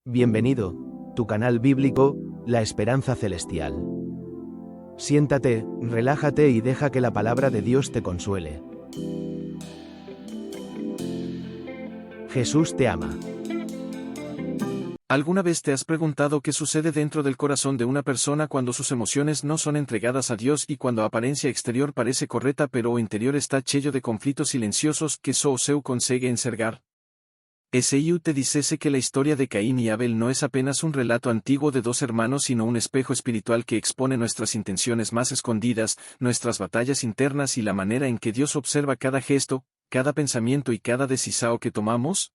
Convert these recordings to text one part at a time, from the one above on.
Bienvenido, tu canal bíblico, La Esperanza Celestial. Siéntate, relájate y deja que la palabra de Dios te consuele. Jesús te ama. ¿Alguna vez te has preguntado qué sucede dentro del corazón de una persona cuando sus emociones no son entregadas a Dios y cuando apariencia exterior parece correcta pero o interior está cheio de conflitos silenciosos que só o seu consegue enxergar? SIU te dicese que la historia de Caín y Abel no es apenas un relato antiguo de dos hermanos sino un espejo espiritual que expone nuestras intenciones más escondidas, nuestras batallas internas y la manera en que Dios observa cada gesto, cada pensamiento y cada decisión que tomamos.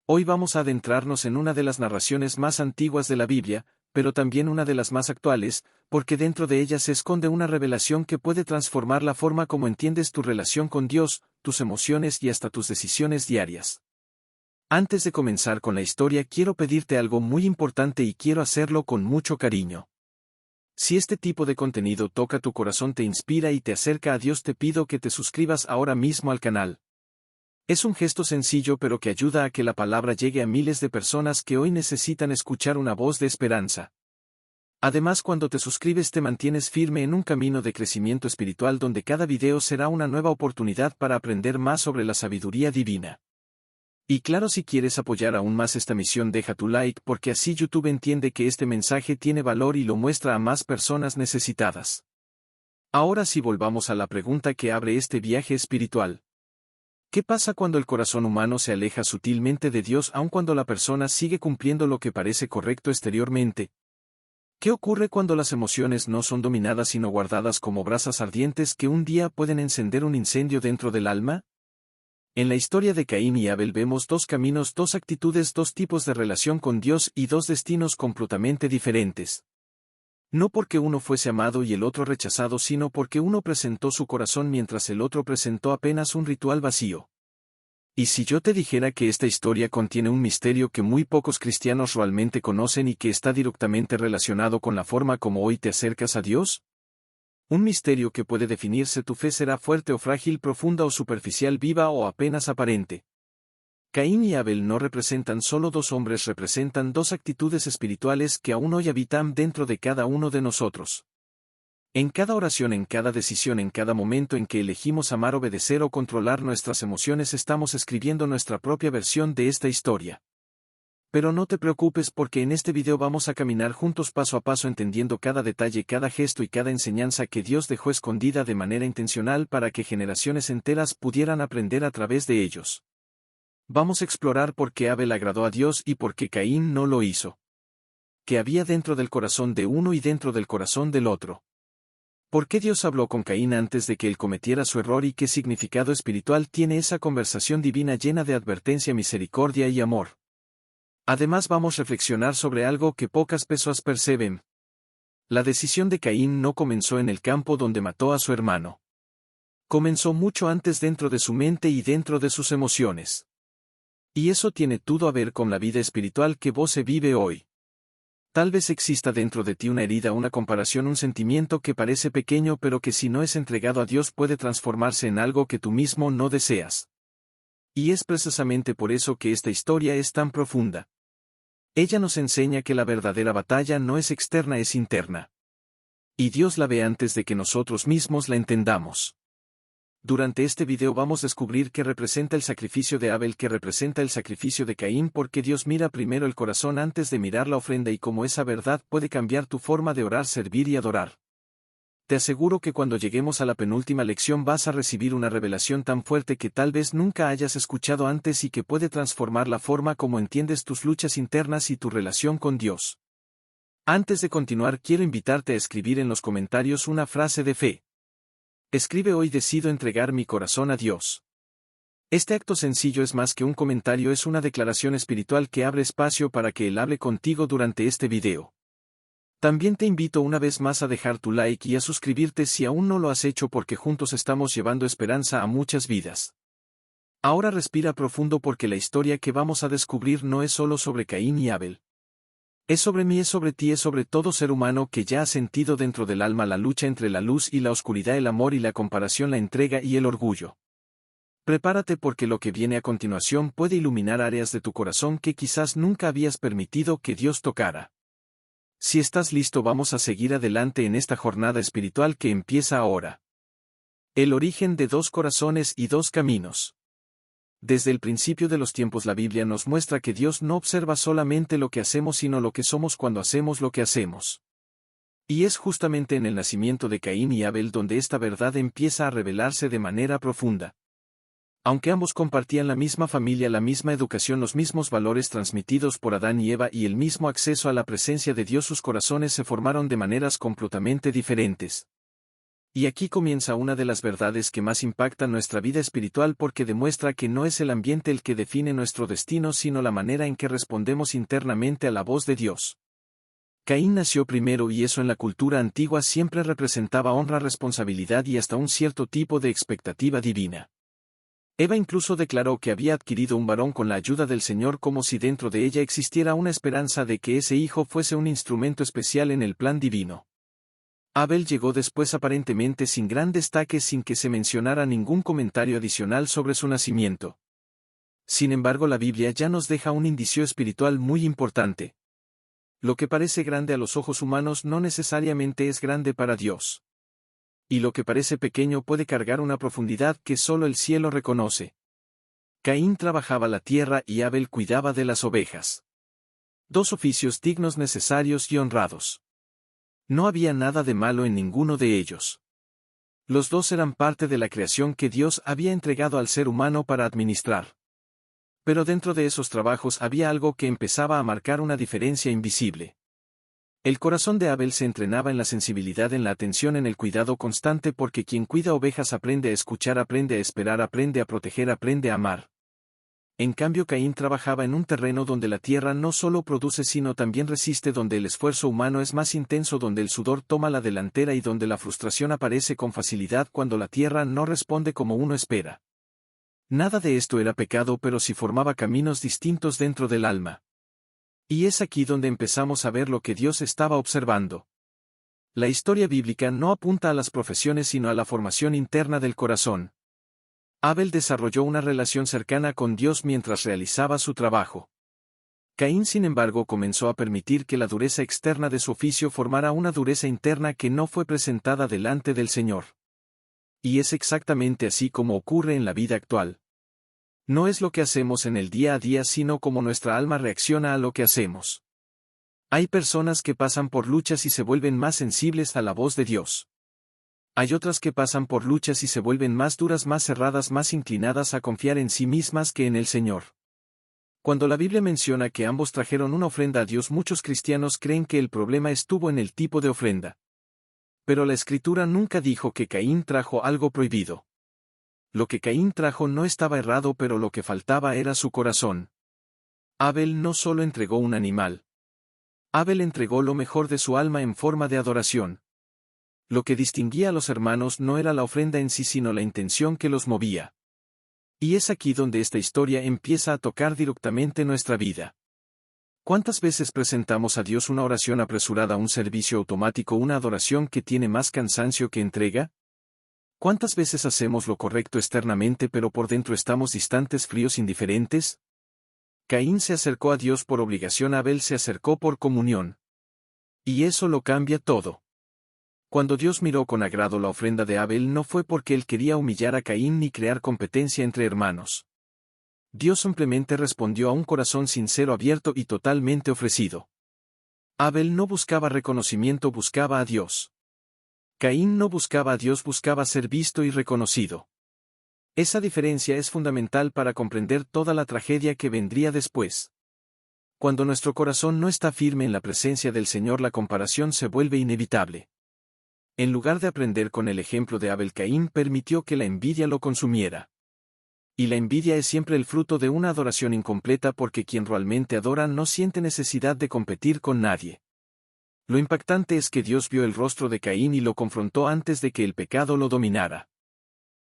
Hoy vamos a adentrarnos en una de las narraciones más antiguas de la Biblia, pero también una de las más actuales, porque dentro de ella se esconde una revelación que puede transformar la forma como entiendes tu relación con Dios, tus emociones y hasta tus decisiones diarias. Antes de comenzar con la historia quiero pedirte algo muy importante y quiero hacerlo con mucho cariño. Si este tipo de contenido toca tu corazón, te inspira y te acerca a Dios, te pido que te suscribas ahora mismo al canal. Es un gesto sencillo pero que ayuda a que la palabra llegue a miles de personas que hoy necesitan escuchar una voz de esperanza. Además, cuando te suscribes te mantienes firme en un camino de crecimiento espiritual donde cada video será una nueva oportunidad para aprender más sobre la sabiduría divina. Y claro, si quieres apoyar aún más esta misión, deja tu like porque así YouTube entiende que este mensaje tiene valor y lo muestra a más personas necesitadas. Ahora sí, volvamos a la pregunta que abre este viaje espiritual. ¿Qué pasa cuando el corazón humano se aleja sutilmente de Dios aun cuando la persona sigue cumpliendo lo que parece correcto exteriormente? ¿Qué ocurre cuando las emociones no son dominadas sino guardadas como brasas ardientes que un día pueden encender un incendio dentro del alma? En la historia de Caín y Abel vemos dos caminos, dos actitudes, dos tipos de relación con Dios y dos destinos completamente diferentes. No porque uno fuese amado y el otro rechazado, sino porque uno presentó su corazón mientras el otro presentó apenas un ritual vacío. ¿Y si yo te dijera que esta historia contiene un misterio que muy pocos cristianos realmente conocen y que está directamente relacionado con la forma como hoy te acercas a Dios? Un misterio que puede definirse: tu fe será fuerte o frágil, profunda o superficial, viva o apenas aparente. Caín y Abel no representan solo dos hombres, representan dos actitudes espirituales que aún hoy habitan dentro de cada uno de nosotros. En cada oración, en cada decisión, en cada momento en que elegimos amar, obedecer o controlar nuestras emociones, estamos escribiendo nuestra propia versión de esta historia. Pero no te preocupes porque en este video vamos a caminar juntos paso a paso entendiendo cada detalle, cada gesto y cada enseñanza que Dios dejó escondida de manera intencional para que generaciones enteras pudieran aprender a través de ellos. Vamos a explorar por qué Abel agradó a Dios y por qué Caín no lo hizo. ¿Qué había dentro del corazón de uno y dentro del corazón del otro? ¿Por qué Dios habló con Caín antes de que él cometiera su error y qué significado espiritual tiene esa conversación divina llena de advertencia, misericordia y amor? Además, vamos a reflexionar sobre algo que pocas personas perciben. La decisión de Caín no comenzó en el campo donde mató a su hermano. Comenzó mucho antes dentro de su mente y dentro de sus emociones. Y eso tiene todo a ver con la vida espiritual que vos se vive hoy. Tal vez exista dentro de ti una herida, una comparación, un sentimiento que parece pequeño pero que si no es entregado a Dios puede transformarse en algo que tú mismo no deseas. Y es precisamente por eso que esta historia es tan profunda. Ella nos enseña que la verdadera batalla no es externa, es interna. Y Dios la ve antes de que nosotros mismos la entendamos. Durante este video vamos a descubrir qué representa el sacrificio de Abel, qué representa el sacrificio de Caín, porque Dios mira primero el corazón antes de mirar la ofrenda y cómo esa verdad puede cambiar tu forma de orar, servir y adorar. Te aseguro que cuando lleguemos a la penúltima lección vas a recibir una revelación tan fuerte que tal vez nunca hayas escuchado antes y que puede transformar la forma como entiendes tus luchas internas y tu relación con Dios. Antes de continuar, quiero invitarte a escribir en los comentarios una frase de fe. Escribe: hoy decido entregar mi corazón a Dios. Este acto sencillo es más que un comentario, es una declaración espiritual que abre espacio para que Él hable contigo durante este video. También te invito una vez más a dejar tu like y a suscribirte si aún no lo has hecho, porque juntos estamos llevando esperanza a muchas vidas. Ahora respira profundo porque la historia que vamos a descubrir no es solo sobre Caín y Abel. Es sobre mí, es sobre ti, es sobre todo ser humano que ya ha sentido dentro del alma la lucha entre la luz y la oscuridad, el amor y la comparación, la entrega y el orgullo. Prepárate porque lo que viene a continuación puede iluminar áreas de tu corazón que quizás nunca habías permitido que Dios tocara. Si estás listo, vamos a seguir adelante en esta jornada espiritual que empieza ahora. El origen de dos corazones y dos caminos. Desde el principio de los tiempos la Biblia nos muestra que Dios no observa solamente lo que hacemos sino lo que somos cuando hacemos lo que hacemos. Y es justamente en el nacimiento de Caín y Abel donde esta verdad empieza a revelarse de manera profunda. Aunque ambos compartían la misma familia, la misma educación, los mismos valores transmitidos por Adán y Eva y el mismo acceso a la presencia de Dios, sus corazones se formaron de maneras completamente diferentes. Y aquí comienza una de las verdades que más impactan nuestra vida espiritual porque demuestra que no es el ambiente el que define nuestro destino sino la manera en que respondemos internamente a la voz de Dios. Caín nació primero y eso en la cultura antigua siempre representaba honra, responsabilidad y hasta un cierto tipo de expectativa divina. Eva incluso declaró que había adquirido un varón con la ayuda del Señor como si dentro de ella existiera una esperanza de que ese hijo fuese un instrumento especial en el plan divino. Abel llegó después aparentemente sin gran destaque sin que se mencionara ningún comentario adicional sobre su nacimiento. Sin embargo, la Biblia ya nos deja un indicio espiritual muy importante. Lo que parece grande a los ojos humanos no necesariamente es grande para Dios. Y lo que parece pequeño puede cargar una profundidad que solo el cielo reconoce. Caín trabajaba la tierra y Abel cuidaba de las ovejas. Dos oficios dignos, necesarios y honrados. No había nada de malo en ninguno de ellos. Los dos eran parte de la creación que Dios había entregado al ser humano para administrar. Pero dentro de esos trabajos había algo que empezaba a marcar una diferencia invisible. El corazón de Abel se entrenaba en la sensibilidad, en la atención, en el cuidado constante porque quien cuida ovejas aprende a escuchar, aprende a esperar, aprende a proteger, aprende a amar. En cambio Caín trabajaba en un terreno donde la tierra no solo produce sino también resiste, donde el esfuerzo humano es más intenso, donde el sudor toma la delantera y donde la frustración aparece con facilidad cuando la tierra no responde como uno espera. Nada de esto era pecado, pero sí formaba caminos distintos dentro del alma. Y es aquí donde empezamos a ver lo que Dios estaba observando. La historia bíblica no apunta a las profesiones sino a la formación interna del corazón. Abel desarrolló una relación cercana con Dios mientras realizaba su trabajo. Caín, sin embargo, comenzó a permitir que la dureza externa de su oficio formara una dureza interna que no fue presentada delante del Señor. Y es exactamente así como ocurre en la vida actual. No es lo que hacemos en el día a día sino cómo nuestra alma reacciona a lo que hacemos. Hay personas que pasan por luchas y se vuelven más sensibles a la voz de Dios. Hay otras que pasan por luchas y se vuelven más duras, más cerradas, más inclinadas a confiar en sí mismas que en el Señor. Cuando la Biblia menciona que ambos trajeron una ofrenda a Dios, muchos cristianos creen que el problema estuvo en el tipo de ofrenda. Pero la Escritura nunca dijo que Caín trajo algo prohibido. Lo que Caín trajo no estaba errado, pero lo que faltaba era su corazón. Abel no solo entregó un animal. Abel entregó lo mejor de su alma en forma de adoración. Lo que distinguía a los hermanos no era la ofrenda en sí sino la intención que los movía. Y es aquí donde esta historia empieza a tocar directamente nuestra vida. ¿Cuántas veces presentamos a Dios una oración apresurada, un servicio automático, una adoración que tiene más cansancio que entrega? ¿Cuántas veces hacemos lo correcto externamente pero por dentro estamos distantes, fríos, indiferentes? Caín se acercó a Dios por obligación, Abel se acercó por comunión. Y eso lo cambia todo. Cuando Dios miró con agrado la ofrenda de Abel no fue porque él quería humillar a Caín ni crear competencia entre hermanos. Dios simplemente respondió a un corazón sincero, abierto y totalmente ofrecido. Abel no buscaba reconocimiento, buscaba a Dios. Caín no buscaba a Dios, buscaba ser visto y reconocido. Esa diferencia es fundamental para comprender toda la tragedia que vendría después. Cuando nuestro corazón no está firme en la presencia del Señor, la comparación se vuelve inevitable. En lugar de aprender con el ejemplo de Abel, Caín permitió que la envidia lo consumiera. Y la envidia es siempre el fruto de una adoración incompleta porque quien realmente adora no siente necesidad de competir con nadie. Lo impactante es que Dios vio el rostro de Caín y lo confrontó antes de que el pecado lo dominara.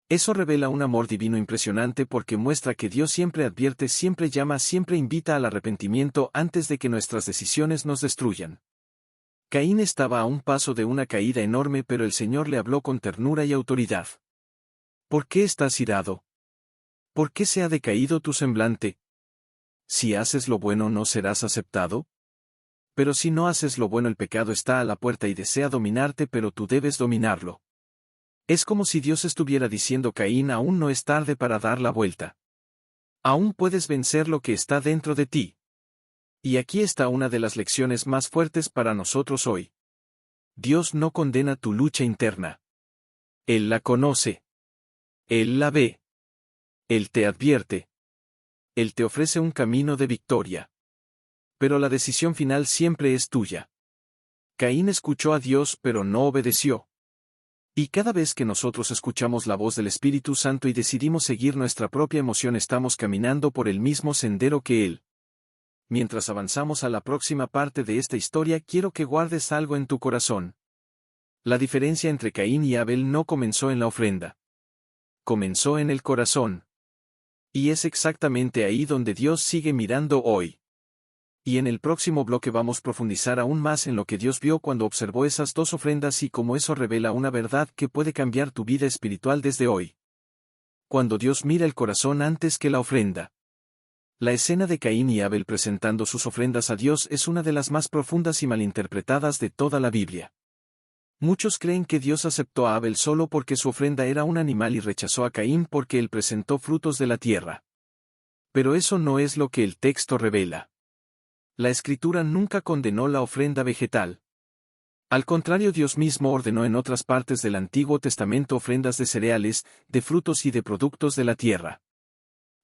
Eso revela un amor divino impresionante porque muestra que Dios siempre advierte, siempre llama, siempre invita al arrepentimiento antes de que nuestras decisiones nos destruyan. Caín estaba a un paso de una caída enorme, pero el Señor le habló con ternura y autoridad. ¿Por qué estás irado? ¿Por qué se ha decaído tu semblante? Si haces lo bueno no serás aceptado. Pero si no haces lo bueno el pecado está a la puerta y desea dominarte pero tú debes dominarlo. Es como si Dios estuviera diciendo Caín aún no es tarde para dar la vuelta. Aún puedes vencer lo que está dentro de ti. Y aquí está una de las lecciones más fuertes para nosotros hoy. Dios no condena tu lucha interna. Él la conoce. Él la ve. Él te advierte. Él te ofrece un camino de victoria. Pero la decisión final siempre es tuya. Caín escuchó a Dios pero no obedeció. Y cada vez que nosotros escuchamos la voz del Espíritu Santo y decidimos seguir nuestra propia emoción estamos caminando por el mismo sendero que Él. Mientras avanzamos a la próxima parte de esta historia quiero que guardes algo en tu corazón. La diferencia entre Caín y Abel no comenzó en la ofrenda. Comenzó en el corazón. Y es exactamente ahí donde Dios sigue mirando hoy. Y en el próximo bloque vamos a profundizar aún más en lo que Dios vio cuando observó esas dos ofrendas y cómo eso revela una verdad que puede cambiar tu vida espiritual desde hoy. Cuando Dios mira el corazón antes que la ofrenda. La escena de Caín y Abel presentando sus ofrendas a Dios es una de las más profundas y malinterpretadas de toda la Biblia. Muchos creen que Dios aceptó a Abel solo porque su ofrenda era un animal y rechazó a Caín porque él presentó frutos de la tierra. Pero eso no es lo que el texto revela. La Escritura nunca condenó la ofrenda vegetal. Al contrario, Dios mismo ordenó en otras partes del Antiguo Testamento ofrendas de cereales, de frutos y de productos de la tierra.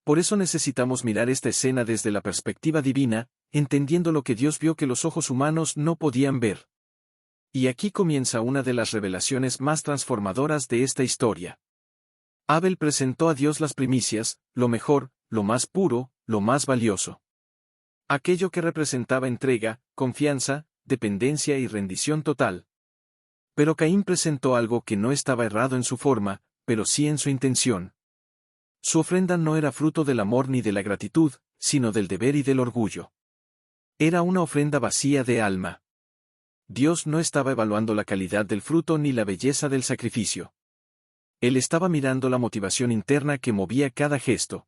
Por eso necesitamos mirar esta escena desde la perspectiva divina, entendiendo lo que Dios vio que los ojos humanos no podían ver. Y aquí comienza una de las revelaciones más transformadoras de esta historia. Abel presentó a Dios las primicias, lo mejor, lo más puro, lo más valioso. Aquello que representaba entrega, confianza, dependencia y rendición total. Pero Caín presentó algo que no estaba errado en su forma, pero sí en su intención. Su ofrenda no era fruto del amor ni de la gratitud, sino del deber y del orgullo. Era una ofrenda vacía de alma. Dios no estaba evaluando la calidad del fruto ni la belleza del sacrificio. Él estaba mirando la motivación interna que movía cada gesto.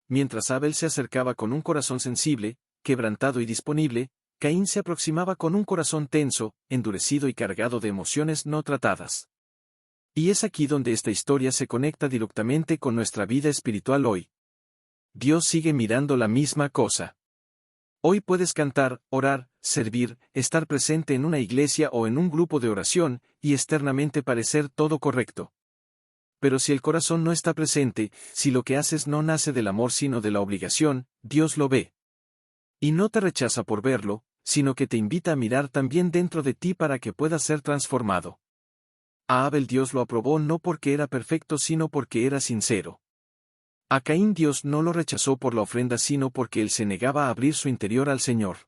Mientras Abel se acercaba con un corazón sensible, quebrantado y disponible, Caín se aproximaba con un corazón tenso, endurecido y cargado de emociones no tratadas. Y es aquí donde esta historia se conecta directamente con nuestra vida espiritual hoy. Dios sigue mirando la misma cosa. Hoy puedes cantar, orar, servir, estar presente en una iglesia o en un grupo de oración, y externamente parecer todo correcto. Pero si el corazón no está presente, si lo que haces no nace del amor sino de la obligación, Dios lo ve. Y no te rechaza por verlo, sino que te invita a mirar también dentro de ti para que puedas ser transformado. A Abel Dios lo aprobó no porque era perfecto sino porque era sincero. A Caín Dios no lo rechazó por la ofrenda sino porque él se negaba a abrir su interior al Señor.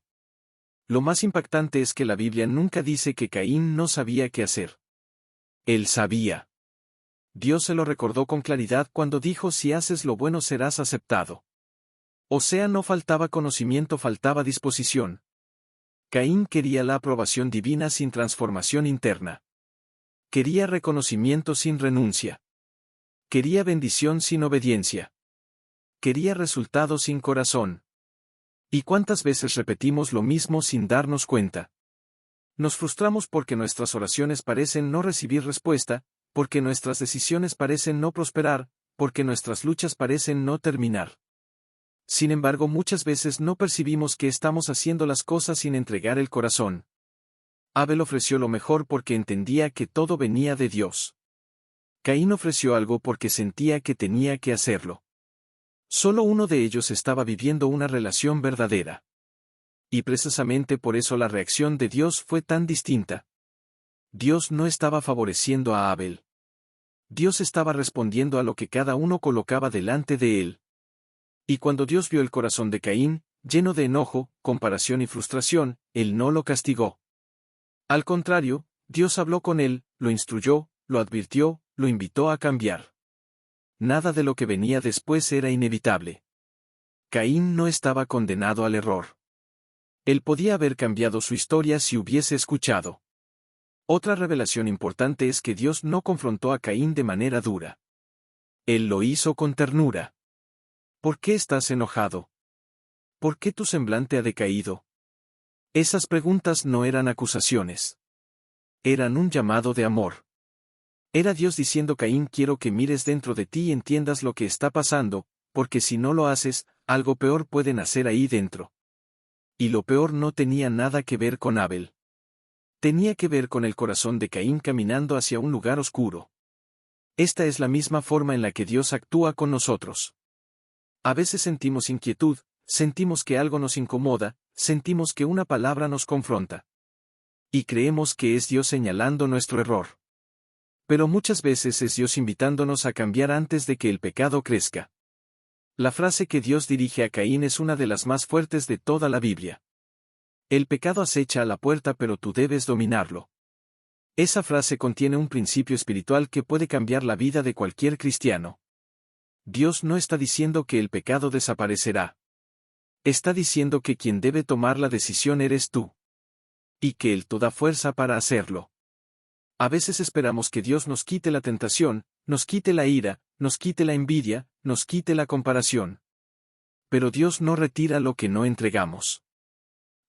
Lo más impactante es que la Biblia nunca dice que Caín no sabía qué hacer. Él sabía. Dios se lo recordó con claridad cuando dijo si haces lo bueno serás aceptado. O sea, no faltaba conocimiento, faltaba disposición. Caín quería la aprobación divina sin transformación interna. Quería reconocimiento sin renuncia. Quería bendición sin obediencia. Quería resultado sin corazón. ¿Y cuántas veces repetimos lo mismo sin darnos cuenta? Nos frustramos porque nuestras oraciones parecen no recibir respuesta, porque nuestras decisiones parecen no prosperar, porque nuestras luchas parecen no terminar. Sin embargo, muchas veces no percibimos que estamos haciendo las cosas sin entregar el corazón. Abel ofreció lo mejor porque entendía que todo venía de Dios. Caín ofreció algo porque sentía que tenía que hacerlo. Solo uno de ellos estaba viviendo una relación verdadera. Y precisamente por eso la reacción de Dios fue tan distinta. Dios no estaba favoreciendo a Abel. Dios estaba respondiendo a lo que cada uno colocaba delante de él. Y cuando Dios vio el corazón de Caín, lleno de enojo, comparación y frustración, él no lo castigó. Al contrario, Dios habló con él, lo instruyó, lo advirtió, lo invitó a cambiar. Nada de lo que venía después era inevitable. Caín no estaba condenado al error. Él podía haber cambiado su historia si hubiese escuchado. Otra revelación importante es que Dios no confrontó a Caín de manera dura. Él lo hizo con ternura. ¿Por qué estás enojado? ¿Por qué tu semblante ha decaído? Esas preguntas no eran acusaciones. Eran un llamado de amor. Era Dios diciendo: Caín, quiero que mires dentro de ti y entiendas lo que está pasando, porque si no lo haces, algo peor puede nacer ahí dentro. Y lo peor no tenía nada que ver con Abel. Tenía que ver con el corazón de Caín caminando hacia un lugar oscuro. Esta es la misma forma en la que Dios actúa con nosotros. A veces sentimos inquietud, sentimos que algo nos incomoda, sentimos que una palabra nos confronta. Y creemos que es Dios señalando nuestro error. Pero muchas veces es Dios invitándonos a cambiar antes de que el pecado crezca. La frase que Dios dirige a Caín es una de las más fuertes de toda la Biblia. El pecado acecha a la puerta, pero tú debes dominarlo. Esa frase contiene un principio espiritual que puede cambiar la vida de cualquier cristiano. Dios no está diciendo que el pecado desaparecerá. Está diciendo que quien debe tomar la decisión eres tú. Y que Él te da fuerza para hacerlo. A veces esperamos que Dios nos quite la tentación, nos quite la ira, nos quite la envidia, nos quite la comparación. Pero Dios no retira lo que no entregamos.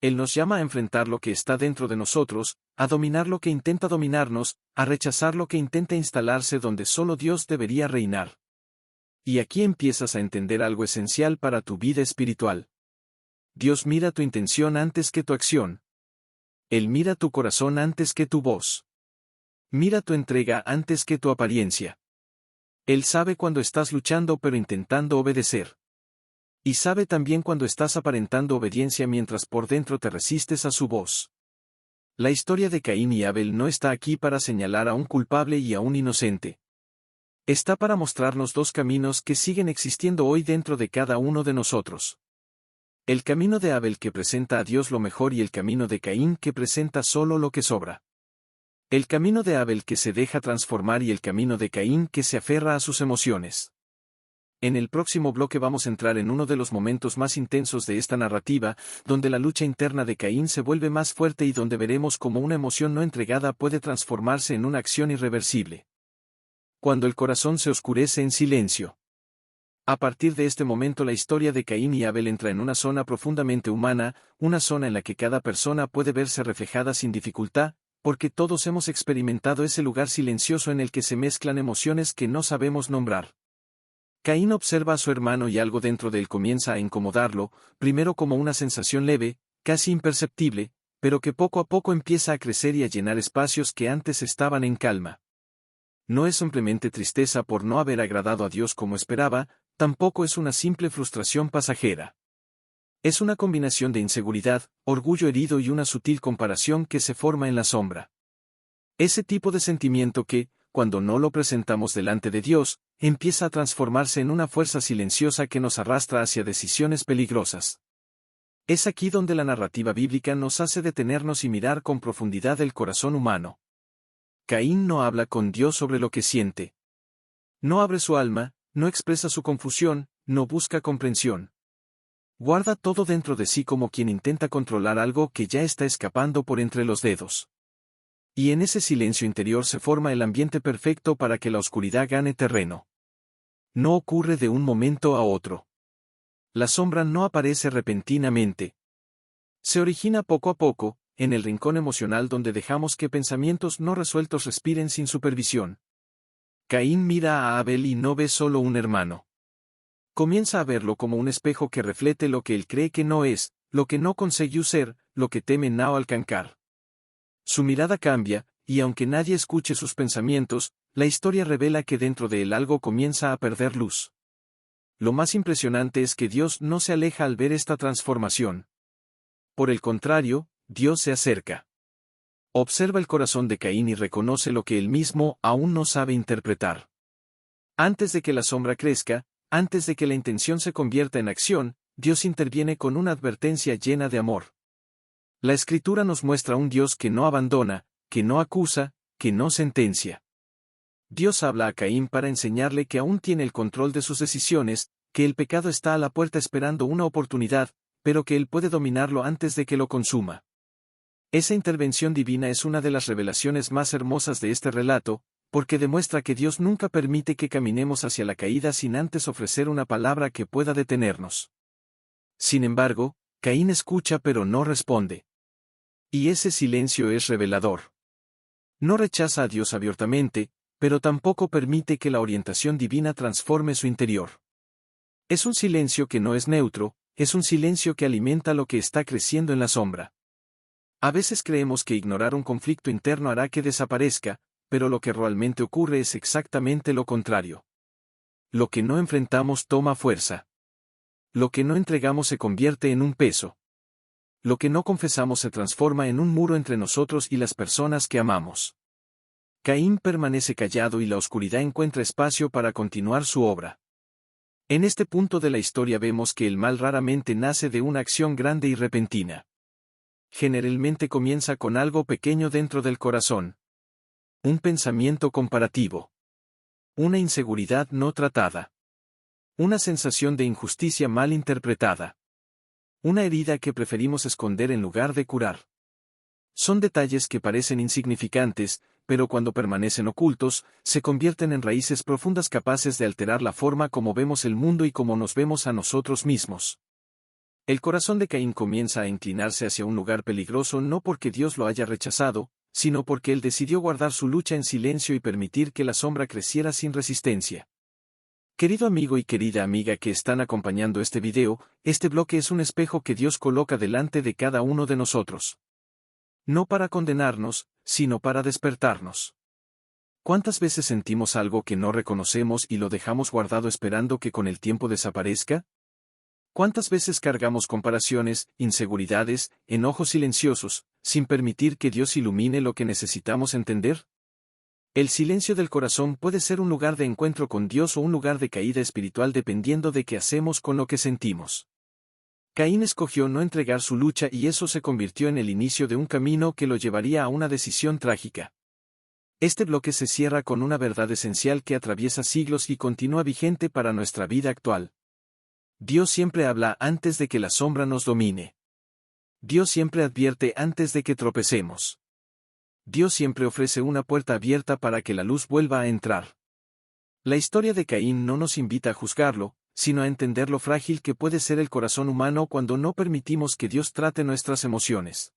Él nos llama a enfrentar lo que está dentro de nosotros, a dominar lo que intenta dominarnos, a rechazar lo que intenta instalarse donde solo Dios debería reinar. Y aquí empiezas a entender algo esencial para tu vida espiritual. Dios mira tu intención antes que tu acción. Él mira tu corazón antes que tu voz. Mira tu entrega antes que tu apariencia. Él sabe cuando estás luchando pero intentando obedecer. Y sabe también cuando estás aparentando obediencia mientras por dentro te resistes a su voz. La historia de Caín y Abel no está aquí para señalar a un culpable y a un inocente. Está para mostrarnos dos caminos que siguen existiendo hoy dentro de cada uno de nosotros. El camino de Abel que presenta a Dios lo mejor y el camino de Caín que presenta solo lo que sobra. El camino de Abel que se deja transformar y el camino de Caín que se aferra a sus emociones. En el próximo bloque vamos a entrar en uno de los momentos más intensos de esta narrativa, donde la lucha interna de Caín se vuelve más fuerte y donde veremos cómo una emoción no entregada puede transformarse en una acción irreversible. Cuando el corazón se oscurece en silencio. A partir de este momento la historia de Caín y Abel entra en una zona profundamente humana, una zona en la que cada persona puede verse reflejada sin dificultad, porque todos hemos experimentado ese lugar silencioso en el que se mezclan emociones que no sabemos nombrar. Caín observa a su hermano y algo dentro de él comienza a incomodarlo, primero como una sensación leve, casi imperceptible, pero que poco a poco empieza a crecer y a llenar espacios que antes estaban en calma. No es simplemente tristeza por no haber agradado a Dios como esperaba, tampoco es una simple frustración pasajera. Es una combinación de inseguridad, orgullo herido y una sutil comparación que se forma en la sombra. Ese tipo de sentimiento que, cuando no lo presentamos delante de Dios, empieza a transformarse en una fuerza silenciosa que nos arrastra hacia decisiones peligrosas. Es aquí donde la narrativa bíblica nos hace detenernos y mirar con profundidad el corazón humano. Caín no habla con Dios sobre lo que siente. No abre su alma, no expresa su confusión, no busca comprensión. Guarda todo dentro de sí como quien intenta controlar algo que ya está escapando por entre los dedos. Y en ese silencio interior se forma el ambiente perfecto para que la oscuridad gane terreno. No ocurre de un momento a otro. La sombra no aparece repentinamente. Se origina poco a poco, en el rincón emocional donde dejamos que pensamientos no resueltos respiren sin supervisión. Caín mira a Abel y no ve solo un hermano. Comienza a verlo como un espejo que refleja lo que él cree que no es, lo que no consiguió ser, lo que teme no alcanzar. Su mirada cambia, y aunque nadie escuche sus pensamientos, la historia revela que dentro de él algo comienza a perder luz. Lo más impresionante es que Dios no se aleja al ver esta transformación. Por el contrario, Dios se acerca. Observa el corazón de Caín y reconoce lo que él mismo aún no sabe interpretar. Antes de que la sombra crezca, antes de que la intención se convierta en acción, Dios interviene con una advertencia llena de amor. La Escritura nos muestra un Dios que no abandona, que no acusa, que no sentencia. Dios habla a Caín para enseñarle que aún tiene el control de sus decisiones, que el pecado está a la puerta esperando una oportunidad, pero que él puede dominarlo antes de que lo consuma. Esa intervención divina es una de las revelaciones más hermosas de este relato, Porque demuestra que Dios nunca permite que caminemos hacia la caída sin antes ofrecer una palabra que pueda detenernos. Sin embargo, Caín escucha pero no responde. Y ese silencio es revelador. No rechaza a Dios abiertamente, pero tampoco permite que la orientación divina transforme su interior. Es un silencio que no es neutro, es un silencio que alimenta lo que está creciendo en la sombra. A veces creemos que ignorar un conflicto interno hará que desaparezca, pero lo que realmente ocurre es exactamente lo contrario. Lo que no enfrentamos toma fuerza. Lo que no entregamos se convierte en un peso. Lo que no confesamos se transforma en un muro entre nosotros y las personas que amamos. Caín permanece callado y la oscuridad encuentra espacio para continuar su obra. En este punto de la historia vemos que el mal raramente nace de una acción grande y repentina. Generalmente comienza con algo pequeño dentro del corazón. Un pensamiento comparativo. Una inseguridad no tratada. Una sensación de injusticia mal interpretada. Una herida que preferimos esconder en lugar de curar. Son detalles que parecen insignificantes, pero cuando permanecen ocultos, se convierten en raíces profundas capaces de alterar la forma como vemos el mundo y como nos vemos a nosotros mismos. El corazón de Caín comienza a inclinarse hacia un lugar peligroso no porque Dios lo haya rechazado, sino porque él decidió guardar su lucha en silencio y permitir que la sombra creciera sin resistencia. Querido amigo y querida amiga que están acompañando este video, este bloque es un espejo que Dios coloca delante de cada uno de nosotros. No para condenarnos, sino para despertarnos. ¿Cuántas veces sentimos algo que no reconocemos y lo dejamos guardado esperando que con el tiempo desaparezca? ¿Cuántas veces cargamos comparaciones, inseguridades, enojos silenciosos, sin permitir que Dios ilumine lo que necesitamos entender? El silencio del corazón puede ser un lugar de encuentro con Dios o un lugar de caída espiritual dependiendo de qué hacemos con lo que sentimos. Caín escogió no entregar su lucha y eso se convirtió en el inicio de un camino que lo llevaría a una decisión trágica. Este bloque se cierra con una verdad esencial que atraviesa siglos y continúa vigente para nuestra vida actual. Dios siempre habla antes de que la sombra nos domine. Dios siempre advierte antes de que tropecemos. Dios siempre ofrece una puerta abierta para que la luz vuelva a entrar. La historia de Caín no nos invita a juzgarlo, sino a entender lo frágil que puede ser el corazón humano cuando no permitimos que Dios trate nuestras emociones.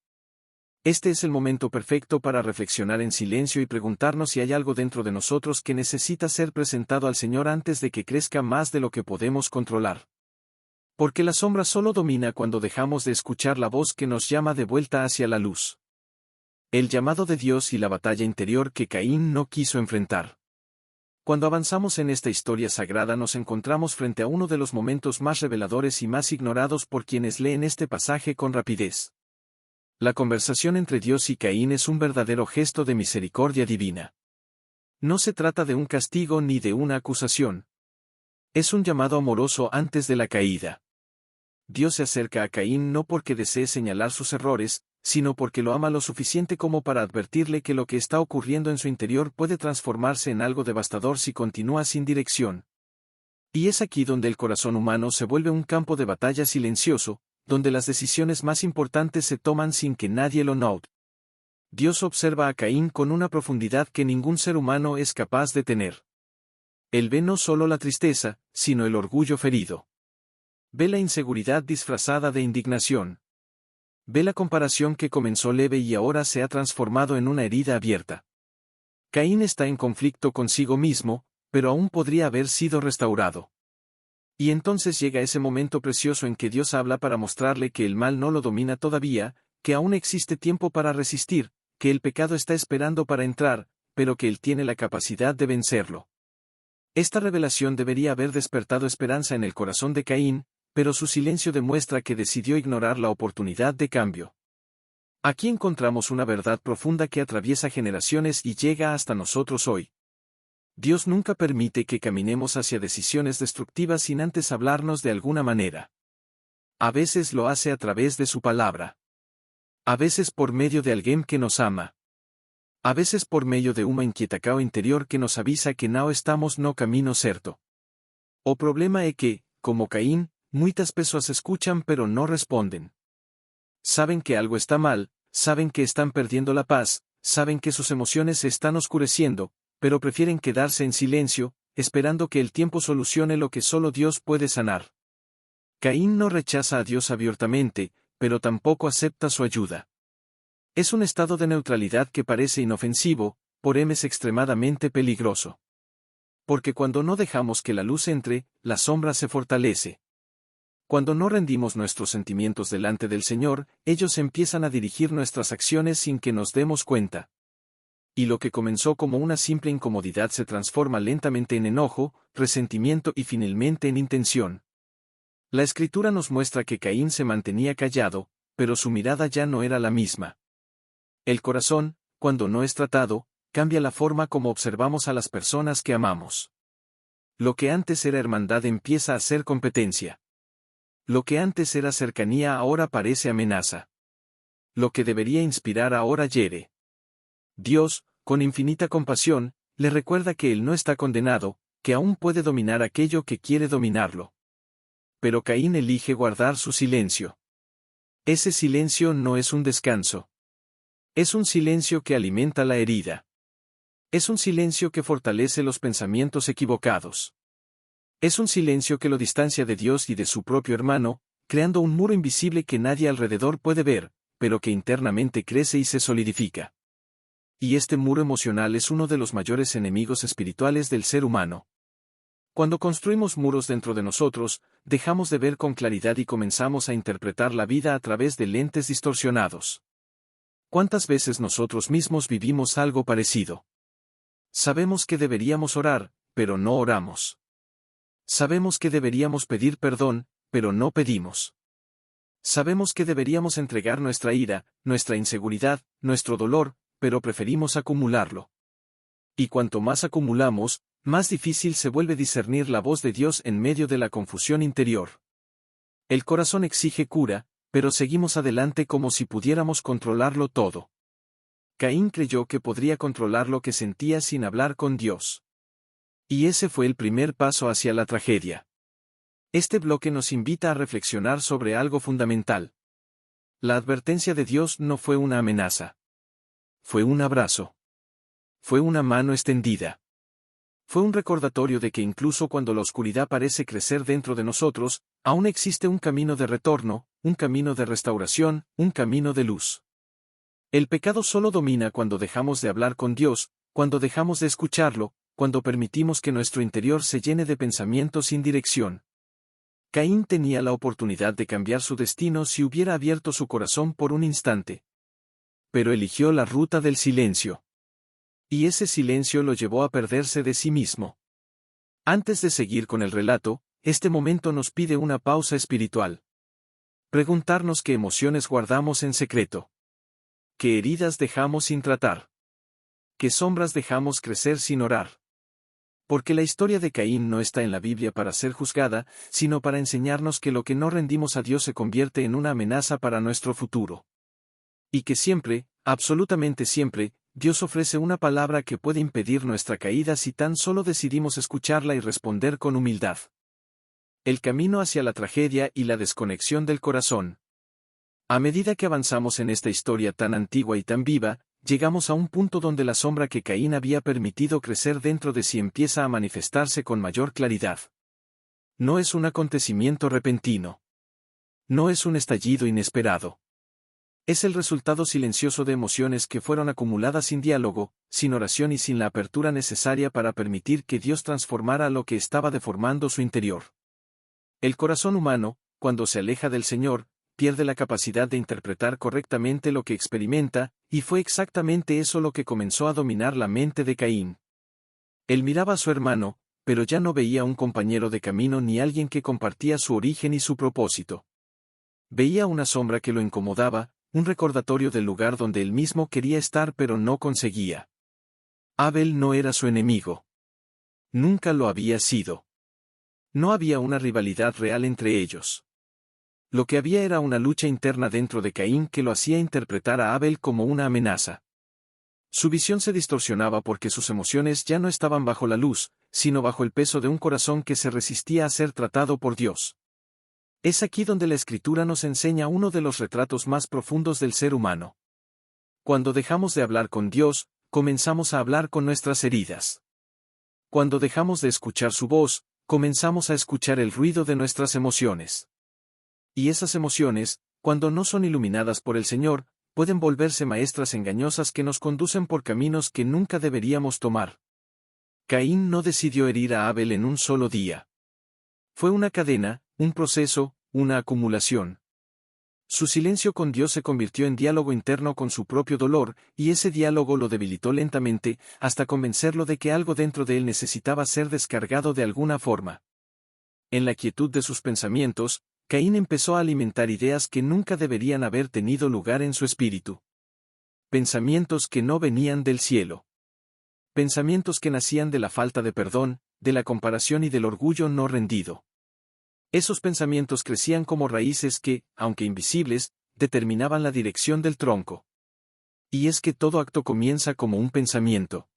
Este es el momento perfecto para reflexionar en silencio y preguntarnos si hay algo dentro de nosotros que necesita ser presentado al Señor antes de que crezca más de lo que podemos controlar. Porque la sombra solo domina cuando dejamos de escuchar la voz que nos llama de vuelta hacia la luz. El llamado de Dios y la batalla interior que Caín no quiso enfrentar. Cuando avanzamos en esta historia sagrada nos encontramos frente a uno de los momentos más reveladores y más ignorados por quienes leen este pasaje con rapidez. La conversación entre Dios y Caín es un verdadero gesto de misericordia divina. No se trata de un castigo ni de una acusación. Es un llamado amoroso antes de la caída. Dios se acerca a Caín no porque desee señalar sus errores, sino porque lo ama lo suficiente como para advertirle que lo que está ocurriendo en su interior puede transformarse en algo devastador si continúa sin dirección. Y es aquí donde el corazón humano se vuelve un campo de batalla silencioso, donde las decisiones más importantes se toman sin que nadie lo note. Dios observa a Caín con una profundidad que ningún ser humano es capaz de tener. Él ve no solo la tristeza, sino el orgullo ferido. Ve la inseguridad disfrazada de indignación. Ve la comparación que comenzó leve y ahora se ha transformado en una herida abierta. Caín está en conflicto consigo mismo, pero aún podría haber sido restaurado. Y entonces llega ese momento precioso en que Dios habla para mostrarle que el mal no lo domina todavía, que aún existe tiempo para resistir, que el pecado está esperando para entrar, pero que él tiene la capacidad de vencerlo. Esta revelación debería haber despertado esperanza en el corazón de Caín, pero su silencio demuestra que decidió ignorar la oportunidad de cambio. Aquí encontramos una verdad profunda que atraviesa generaciones y llega hasta nosotros hoy. Dios nunca permite que caminemos hacia decisiones destructivas sin antes hablarnos de alguna manera. A veces lo hace a través de su palabra. A veces por medio de alguien que nos ama. A veces por medio de una inquietacao interior que nos avisa que no estamos no camino certo. O problema es que, como Caín, muitas pessoas escuchan pero no responden. Saben que algo está mal, saben que están perdiendo la paz, saben que sus emociones se están oscureciendo, pero prefieren quedarse en silencio, esperando que el tiempo solucione lo que solo Dios puede sanar. Caín no rechaza a Dios abiertamente, pero tampoco acepta su ayuda. Es un estado de neutralidad que parece inofensivo, por es extremadamente peligroso. Porque cuando no dejamos que la luz entre, la sombra se fortalece. Cuando no rendimos nuestros sentimientos delante del Señor, ellos empiezan a dirigir nuestras acciones sin que nos demos cuenta. Y lo que comenzó como una simple incomodidad se transforma lentamente en enojo, resentimiento y finalmente en intención. La Escritura nos muestra que Caín se mantenía callado, pero su mirada ya no era la misma. El corazón, cuando no es tratado, cambia la forma como observamos a las personas que amamos. Lo que antes era hermandad empieza a ser competencia. Lo que antes era cercanía ahora parece amenaza. Lo que debería inspirar ahora hiere. Dios, con infinita compasión, le recuerda que él no está condenado, que aún puede dominar aquello que quiere dominarlo. Pero Caín elige guardar su silencio. Ese silencio no es un descanso. Es un silencio que alimenta la herida. Es un silencio que fortalece los pensamientos equivocados. Es un silencio que lo distancia de Dios y de su propio hermano, creando un muro invisible que nadie alrededor puede ver, pero que internamente crece y se solidifica. Y este muro emocional es uno de los mayores enemigos espirituales del ser humano. Cuando construimos muros dentro de nosotros, dejamos de ver con claridad y comenzamos a interpretar la vida a través de lentes distorsionados. ¿Cuántas veces nosotros mismos vivimos algo parecido? Sabemos que deberíamos orar, pero no oramos. Sabemos que deberíamos pedir perdón, pero no pedimos. Sabemos que deberíamos entregar nuestra ira, nuestra inseguridad, nuestro dolor, pero preferimos acumularlo. Y cuanto más acumulamos, más difícil se vuelve discernir la voz de Dios en medio de la confusión interior. El corazón exige cura, pero seguimos adelante como si pudiéramos controlarlo todo. Caín creyó que podría controlar lo que sentía sin hablar con Dios. Y ese fue el primer paso hacia la tragedia. Este bloque nos invita a reflexionar sobre algo fundamental. La advertencia de Dios no fue una amenaza. Fue un abrazo. Fue una mano extendida. Fue un recordatorio de que incluso cuando la oscuridad parece crecer dentro de nosotros, aún existe un camino de retorno, un camino de restauración, un camino de luz. El pecado solo domina cuando dejamos de hablar con Dios, cuando dejamos de escucharlo, cuando permitimos que nuestro interior se llene de pensamientos sin dirección. Caín tenía la oportunidad de cambiar su destino si hubiera abierto su corazón por un instante. Pero eligió la ruta del silencio. Y ese silencio lo llevó a perderse de sí mismo. Antes de seguir con el relato, este momento nos pide una pausa espiritual. Preguntarnos qué emociones guardamos en secreto. ¿Qué heridas dejamos sin tratar? ¿Qué sombras dejamos crecer sin orar? Porque la historia de Caín no está en la Biblia para ser juzgada, sino para enseñarnos que lo que no rendimos a Dios se convierte en una amenaza para nuestro futuro. Y que siempre, absolutamente siempre, Dios ofrece una palabra que puede impedir nuestra caída si tan solo decidimos escucharla y responder con humildad. El camino hacia la tragedia y la desconexión del corazón. A medida que avanzamos en esta historia tan antigua y tan viva, llegamos a un punto donde la sombra que Caín había permitido crecer dentro de sí empieza a manifestarse con mayor claridad. No es un acontecimiento repentino. No es un estallido inesperado. Es el resultado silencioso de emociones que fueron acumuladas sin diálogo, sin oración y sin la apertura necesaria para permitir que Dios transformara lo que estaba deformando su interior. El corazón humano, cuando se aleja del Señor, pierde la capacidad de interpretar correctamente lo que experimenta, y fue exactamente eso lo que comenzó a dominar la mente de Caín. Él miraba a su hermano, pero ya no veía un compañero de camino ni alguien que compartía su origen y su propósito. Veía una sombra que lo incomodaba, un recordatorio del lugar donde él mismo quería estar pero no conseguía. Abel no era su enemigo. Nunca lo había sido. No había una rivalidad real entre ellos. Lo que había era una lucha interna dentro de Caín que lo hacía interpretar a Abel como una amenaza. Su visión se distorsionaba porque sus emociones ya no estaban bajo la luz, sino bajo el peso de un corazón que se resistía a ser tratado por Dios. Es aquí donde la Escritura nos enseña uno de los retratos más profundos del ser humano. Cuando dejamos de hablar con Dios, comenzamos a hablar con nuestras heridas. Cuando dejamos de escuchar su voz, comenzamos a escuchar el ruido de nuestras emociones. Y esas emociones, cuando no son iluminadas por el Señor, pueden volverse maestras engañosas que nos conducen por caminos que nunca deberíamos tomar. Caín no decidió herir a Abel en un solo día. Fue una cadena, un proceso, una acumulación. Su silencio con Dios se convirtió en diálogo interno con su propio dolor, y ese diálogo lo debilitó lentamente, hasta convencerlo de que algo dentro de él necesitaba ser descargado de alguna forma. En la quietud de sus pensamientos, Caín empezó a alimentar ideas que nunca deberían haber tenido lugar en su espíritu. Pensamientos que no venían del cielo. Pensamientos que nacían de la falta de perdón, de la comparación y del orgullo no rendido. Esos pensamientos crecían como raíces que, aunque invisibles, determinaban la dirección del tronco. Y es que todo acto comienza como un pensamiento.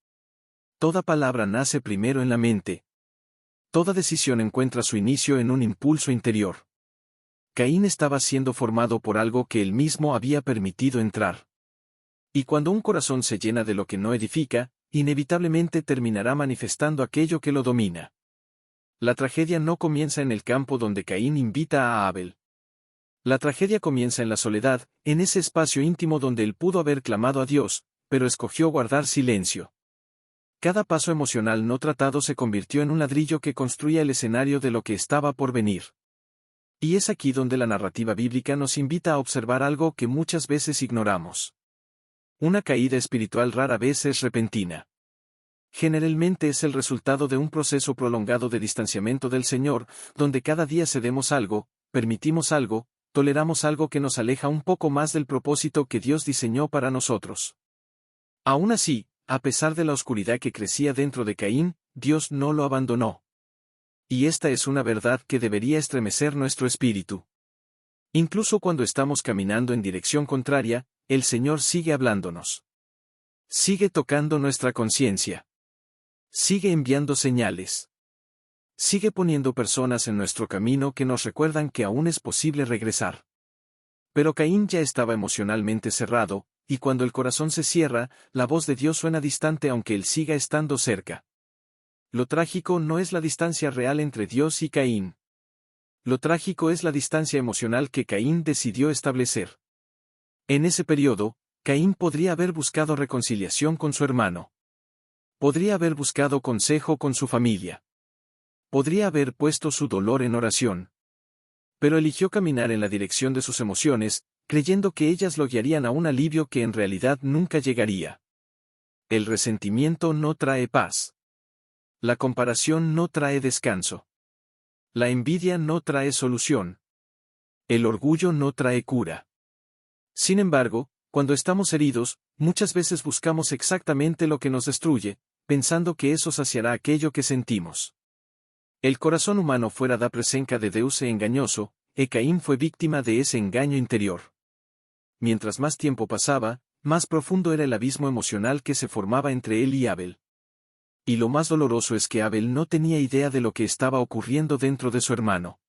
Toda palabra nace primero en la mente. Toda decisión encuentra su inicio en un impulso interior. Caín estaba siendo formado por algo que él mismo había permitido entrar. Y cuando un corazón se llena de lo que no edifica, inevitablemente terminará manifestando aquello que lo domina. La tragedia no comienza en el campo donde Caín invita a Abel. La tragedia comienza en la soledad, en ese espacio íntimo donde él pudo haber clamado a Dios, pero escogió guardar silencio. Cada paso emocional no tratado se convirtió en un ladrillo que construía el escenario de lo que estaba por venir. Y es aquí donde la narrativa bíblica nos invita a observar algo que muchas veces ignoramos. Una caída espiritual rara vez es repentina. Generalmente es el resultado de un proceso prolongado de distanciamiento del Señor, donde cada día cedemos algo, permitimos algo, toleramos algo que nos aleja un poco más del propósito que Dios diseñó para nosotros. Aún así, a pesar de la oscuridad que crecía dentro de Caín, Dios no lo abandonó. Y esta es una verdad que debería estremecer nuestro espíritu. Incluso cuando estamos caminando en dirección contraria, el Señor sigue hablándonos. Sigue tocando nuestra conciencia. Sigue enviando señales. Sigue poniendo personas en nuestro camino que nos recuerdan que aún es posible regresar. Pero Caín ya estaba emocionalmente cerrado, y cuando el corazón se cierra, la voz de Dios suena distante aunque Él siga estando cerca. Lo trágico no es la distancia real entre Dios y Caín. Lo trágico es la distancia emocional que Caín decidió establecer. En ese periodo, Caín podría haber buscado reconciliación con su hermano. Podría haber buscado consejo con su familia. Podría haber puesto su dolor en oración. Pero eligió caminar en la dirección de sus emociones, creyendo que ellas lo guiarían a un alivio que en realidad nunca llegaría. El resentimiento no trae paz. La comparación no trae descanso. La envidia no trae solución. El orgullo no trae cura. Sin embargo, cuando estamos heridos, muchas veces buscamos exactamente lo que nos destruye, pensando que eso saciará aquello que sentimos. El corazón humano fuera da presenca de Deus e engañoso, e Caín fue víctima de ese engaño interior. Mientras más tiempo pasaba, más profundo era el abismo emocional que se formaba entre él y Abel. Y lo más doloroso es que Abel no tenía idea de lo que estaba ocurriendo dentro de su hermano.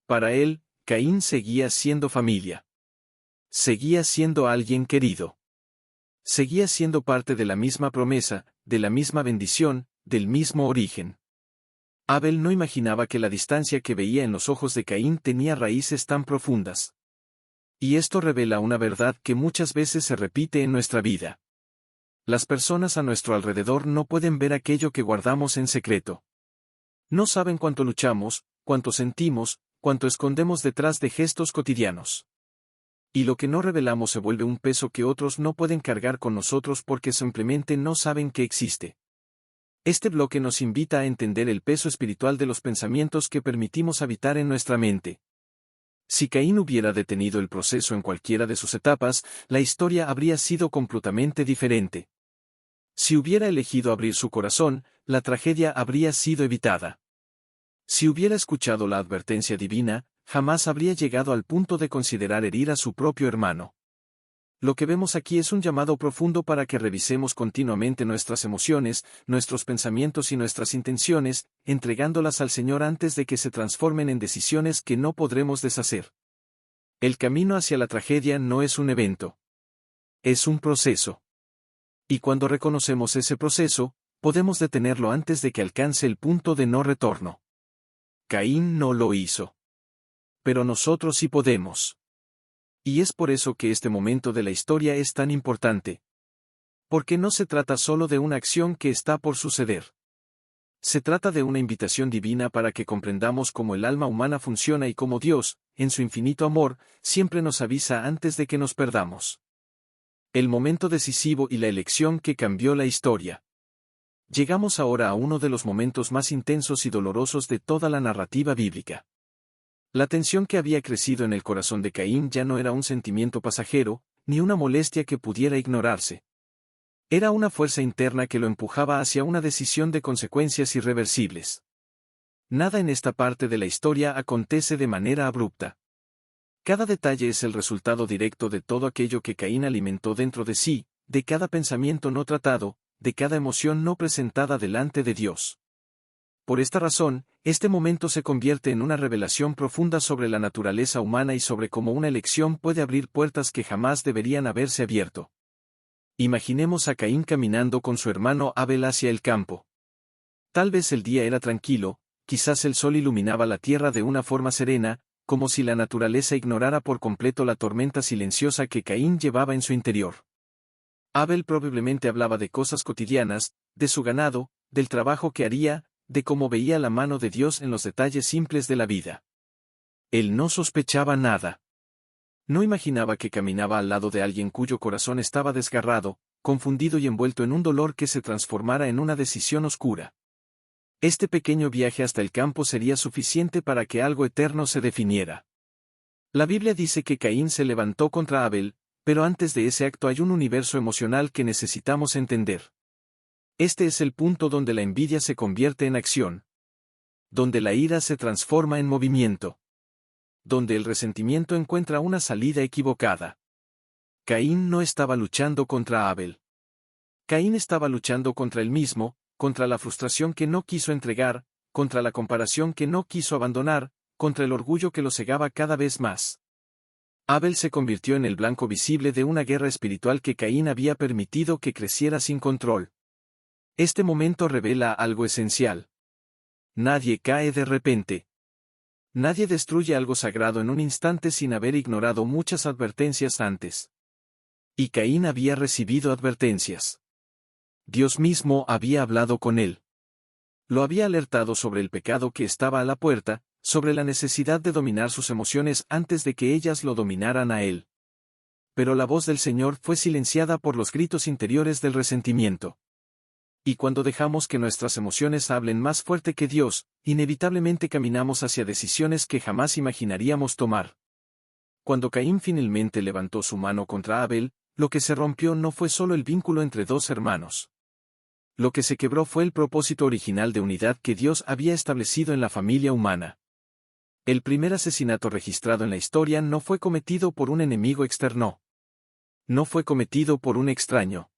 Para él, Caín seguía siendo familia. Seguía siendo alguien querido. Seguía siendo parte de la misma promesa, de la misma bendición, del mismo origen. Abel no imaginaba que la distancia que veía en los ojos de Caín tenía raíces tan profundas. Y esto revela una verdad que muchas veces se repite en nuestra vida. Las personas a nuestro alrededor no pueden ver aquello que guardamos en secreto. No saben cuánto luchamos, cuánto sentimos, cuánto escondemos detrás de gestos cotidianos. Y lo que no revelamos se vuelve un peso que otros no pueden cargar con nosotros porque simplemente no saben que existe. Este bloque nos invita a entender el peso espiritual de los pensamientos que permitimos habitar en nuestra mente. Si Caín hubiera detenido el proceso en cualquiera de sus etapas, la historia habría sido completamente diferente. Si hubiera elegido abrir su corazón, la tragedia habría sido evitada. Si hubiera escuchado la advertencia divina, jamás habría llegado al punto de considerar herir a su propio hermano. Lo que vemos aquí es un llamado profundo para que revisemos continuamente nuestras emociones, nuestros pensamientos y nuestras intenciones, entregándolas al Señor antes de que se transformen en decisiones que no podremos deshacer. El camino hacia la tragedia no es un evento. Es un proceso. Y cuando reconocemos ese proceso, podemos detenerlo antes de que alcance el punto de no retorno. Caín no lo hizo. Pero nosotros sí podemos. Y es por eso que este momento de la historia es tan importante. Porque no se trata solo de una acción que está por suceder. Se trata de una invitación divina para que comprendamos cómo el alma humana funciona y cómo Dios, en su infinito amor, siempre nos avisa antes de que nos perdamos. El momento decisivo y la elección que cambió la historia. Llegamos ahora a uno de los momentos más intensos y dolorosos de toda la narrativa bíblica. La tensión que había crecido en el corazón de Caín ya no era un sentimiento pasajero, ni una molestia que pudiera ignorarse. Era una fuerza interna que lo empujaba hacia una decisión de consecuencias irreversibles. Nada en esta parte de la historia acontece de manera abrupta. Cada detalle es el resultado directo de todo aquello que Caín alimentó dentro de sí, de cada pensamiento no tratado, de cada emoción no presentada delante de Dios. Por esta razón, este momento se convierte en una revelación profunda sobre la naturaleza humana y sobre cómo una elección puede abrir puertas que jamás deberían haberse abierto. Imaginemos a Caín caminando con su hermano Abel hacia el campo. Tal vez el día era tranquilo, quizás el sol iluminaba la tierra de una forma serena, como si la naturaleza ignorara por completo la tormenta silenciosa que Caín llevaba en su interior. Abel probablemente hablaba de cosas cotidianas, de su ganado, del trabajo que haría, de cómo veía la mano de Dios en los detalles simples de la vida. Él no sospechaba nada. No imaginaba que caminaba al lado de alguien cuyo corazón estaba desgarrado, confundido y envuelto en un dolor que se transformara en una decisión oscura. Este pequeño viaje hasta el campo sería suficiente para que algo eterno se definiera. La Biblia dice que Caín se levantó contra Abel, pero antes de ese acto hay un universo emocional que necesitamos entender. Este es el punto donde la envidia se convierte en acción. Donde la ira se transforma en movimiento. Donde el resentimiento encuentra una salida equivocada. Caín no estaba luchando contra Abel. Caín estaba luchando contra él mismo, contra la frustración que no quiso entregar, contra la comparación que no quiso abandonar, contra el orgullo que lo cegaba cada vez más. Abel se convirtió en el blanco visible de una guerra espiritual que Caín había permitido que creciera sin control. Este momento revela algo esencial. Nadie cae de repente. Nadie destruye algo sagrado en un instante sin haber ignorado muchas advertencias antes. Y Caín había recibido advertencias. Dios mismo había hablado con él. Lo había alertado sobre el pecado que estaba a la puerta, sobre la necesidad de dominar sus emociones antes de que ellas lo dominaran a él. Pero la voz del Señor fue silenciada por los gritos interiores del resentimiento. Y cuando dejamos que nuestras emociones hablen más fuerte que Dios, inevitablemente caminamos hacia decisiones que jamás imaginaríamos tomar. Cuando Caín finalmente levantó su mano contra Abel, lo que se rompió no fue solo el vínculo entre dos hermanos. Lo que se quebró fue el propósito original de unidad que Dios había establecido en la familia humana. El primer asesinato registrado en la historia no fue cometido por un enemigo externo. No fue cometido por un extraño.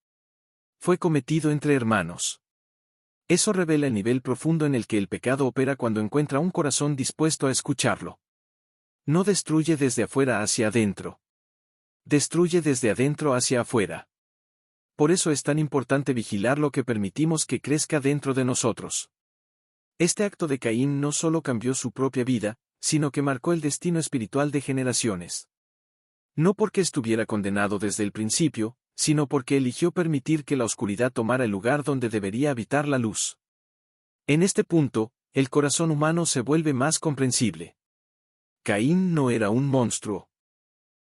Fue cometido entre hermanos. Eso revela el nivel profundo en el que el pecado opera cuando encuentra un corazón dispuesto a escucharlo. No destruye desde afuera hacia adentro. Destruye desde adentro hacia afuera. Por eso es tan importante vigilar lo que permitimos que crezca dentro de nosotros. Este acto de Caín no solo cambió su propia vida, sino que marcó el destino espiritual de generaciones. No porque estuviera condenado desde el principio, sino porque eligió permitir que la oscuridad tomara el lugar donde debería habitar la luz. En este punto, el corazón humano se vuelve más comprensible. Caín no era un monstruo.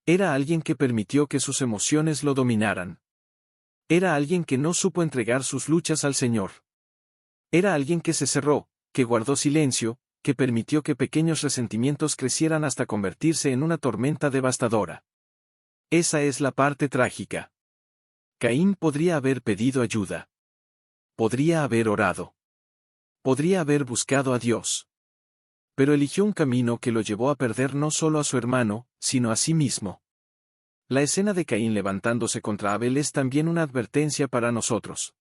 Era alguien que permitió que sus emociones lo dominaran. Era alguien que no supo entregar sus luchas al Señor. Era alguien que se cerró, que guardó silencio, que permitió que pequeños resentimientos crecieran hasta convertirse en una tormenta devastadora. Esa es la parte trágica. Caín podría haber pedido ayuda. Podría haber orado. Podría haber buscado a Dios. Pero eligió un camino que lo llevó a perder no solo a su hermano, sino a sí mismo. La escena de Caín levantándose contra Abel es también una advertencia para nosotros.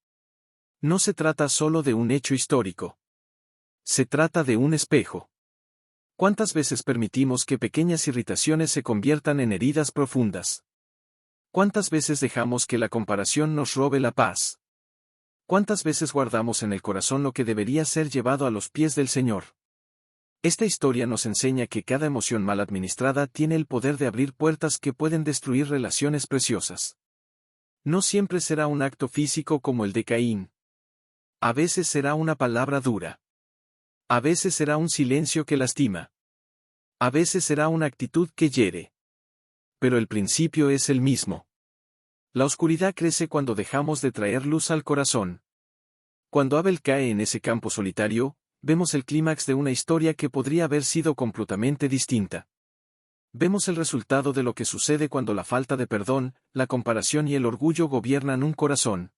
No se trata solo de un hecho histórico. Se trata de un espejo. ¿Cuántas veces permitimos que pequeñas irritaciones se conviertan en heridas profundas? ¿Cuántas veces dejamos que la comparación nos robe la paz? ¿Cuántas veces guardamos en el corazón lo que debería ser llevado a los pies del Señor? Esta historia nos enseña que cada emoción mal administrada tiene el poder de abrir puertas que pueden destruir relaciones preciosas. No siempre será un acto físico como el de Caín. A veces será una palabra dura. A veces será un silencio que lastima. A veces será una actitud que hiere. Pero el principio es el mismo. La oscuridad crece cuando dejamos de traer luz al corazón. Cuando Abel cae en ese campo solitario, vemos el clímax de una historia que podría haber sido completamente distinta. Vemos el resultado de lo que sucede cuando la falta de perdón, la comparación y el orgullo gobiernan un corazón.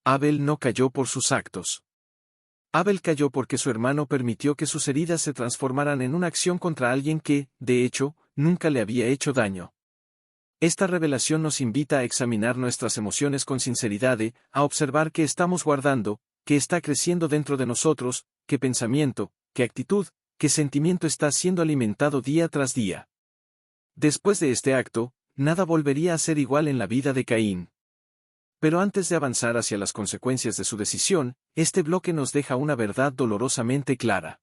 Abel no cayó por sus actos. Abel cayó porque su hermano permitió que sus heridas se transformaran en una acción contra alguien que, de hecho, nunca le había hecho daño. Esta revelación nos invita a examinar nuestras emociones con sinceridad, a observar qué estamos guardando, qué está creciendo dentro de nosotros, qué pensamiento, qué actitud, qué sentimiento está siendo alimentado día tras día. Después de este acto, nada volvería a ser igual en la vida de Caín. Pero antes de avanzar hacia las consecuencias de su decisión, este bloque nos deja una verdad dolorosamente clara.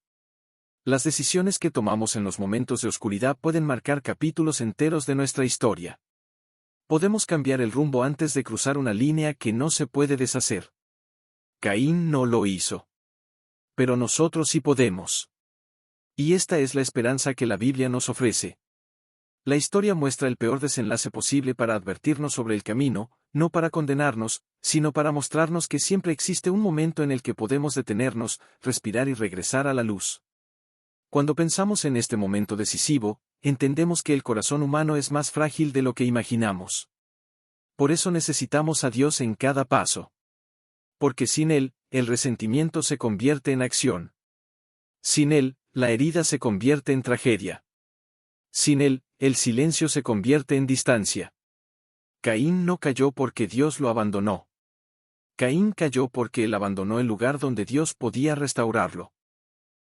Las decisiones que tomamos en los momentos de oscuridad pueden marcar capítulos enteros de nuestra historia. Podemos cambiar el rumbo antes de cruzar una línea que no se puede deshacer. Caín no lo hizo. Pero nosotros sí podemos. Y esta es la esperanza que la Biblia nos ofrece. La historia muestra el peor desenlace posible para advertirnos sobre el camino, no para condenarnos, sino para mostrarnos que siempre existe un momento en el que podemos detenernos, respirar y regresar a la luz. Cuando pensamos en este momento decisivo, entendemos que el corazón humano es más frágil de lo que imaginamos. Por eso necesitamos a Dios en cada paso. Porque sin Él, el resentimiento se convierte en acción. Sin Él, la herida se convierte en tragedia. Sin Él, el silencio se convierte en distancia. Caín no cayó porque Dios lo abandonó. Caín cayó porque Él abandonó el lugar donde Dios podía restaurarlo.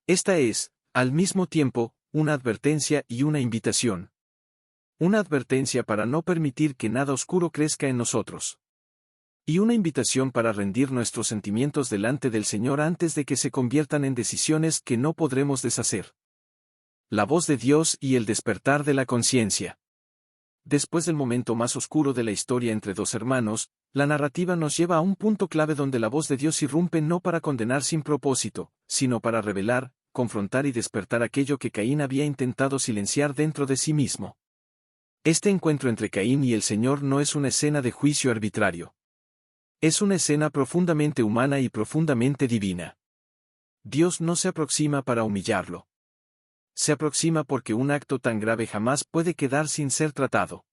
Esta es, al mismo tiempo, una advertencia y una invitación. Una advertencia para no permitir que nada oscuro crezca en nosotros. Y una invitación para rendir nuestros sentimientos delante del Señor antes de que se conviertan en decisiones que no podremos deshacer. La voz de Dios y el despertar de la conciencia. Después del momento más oscuro de la historia entre dos hermanos, la narrativa nos lleva a un punto clave donde la voz de Dios irrumpe no para condenar sin propósito, sino para revelar, confrontar y despertar aquello que Caín había intentado silenciar dentro de sí mismo. Este encuentro entre Caín y el Señor no es una escena de juicio arbitrario. Es una escena profundamente humana y profundamente divina. Dios no se aproxima para humillarlo. Se aproxima porque un acto tan grave jamás puede quedar sin ser tratado.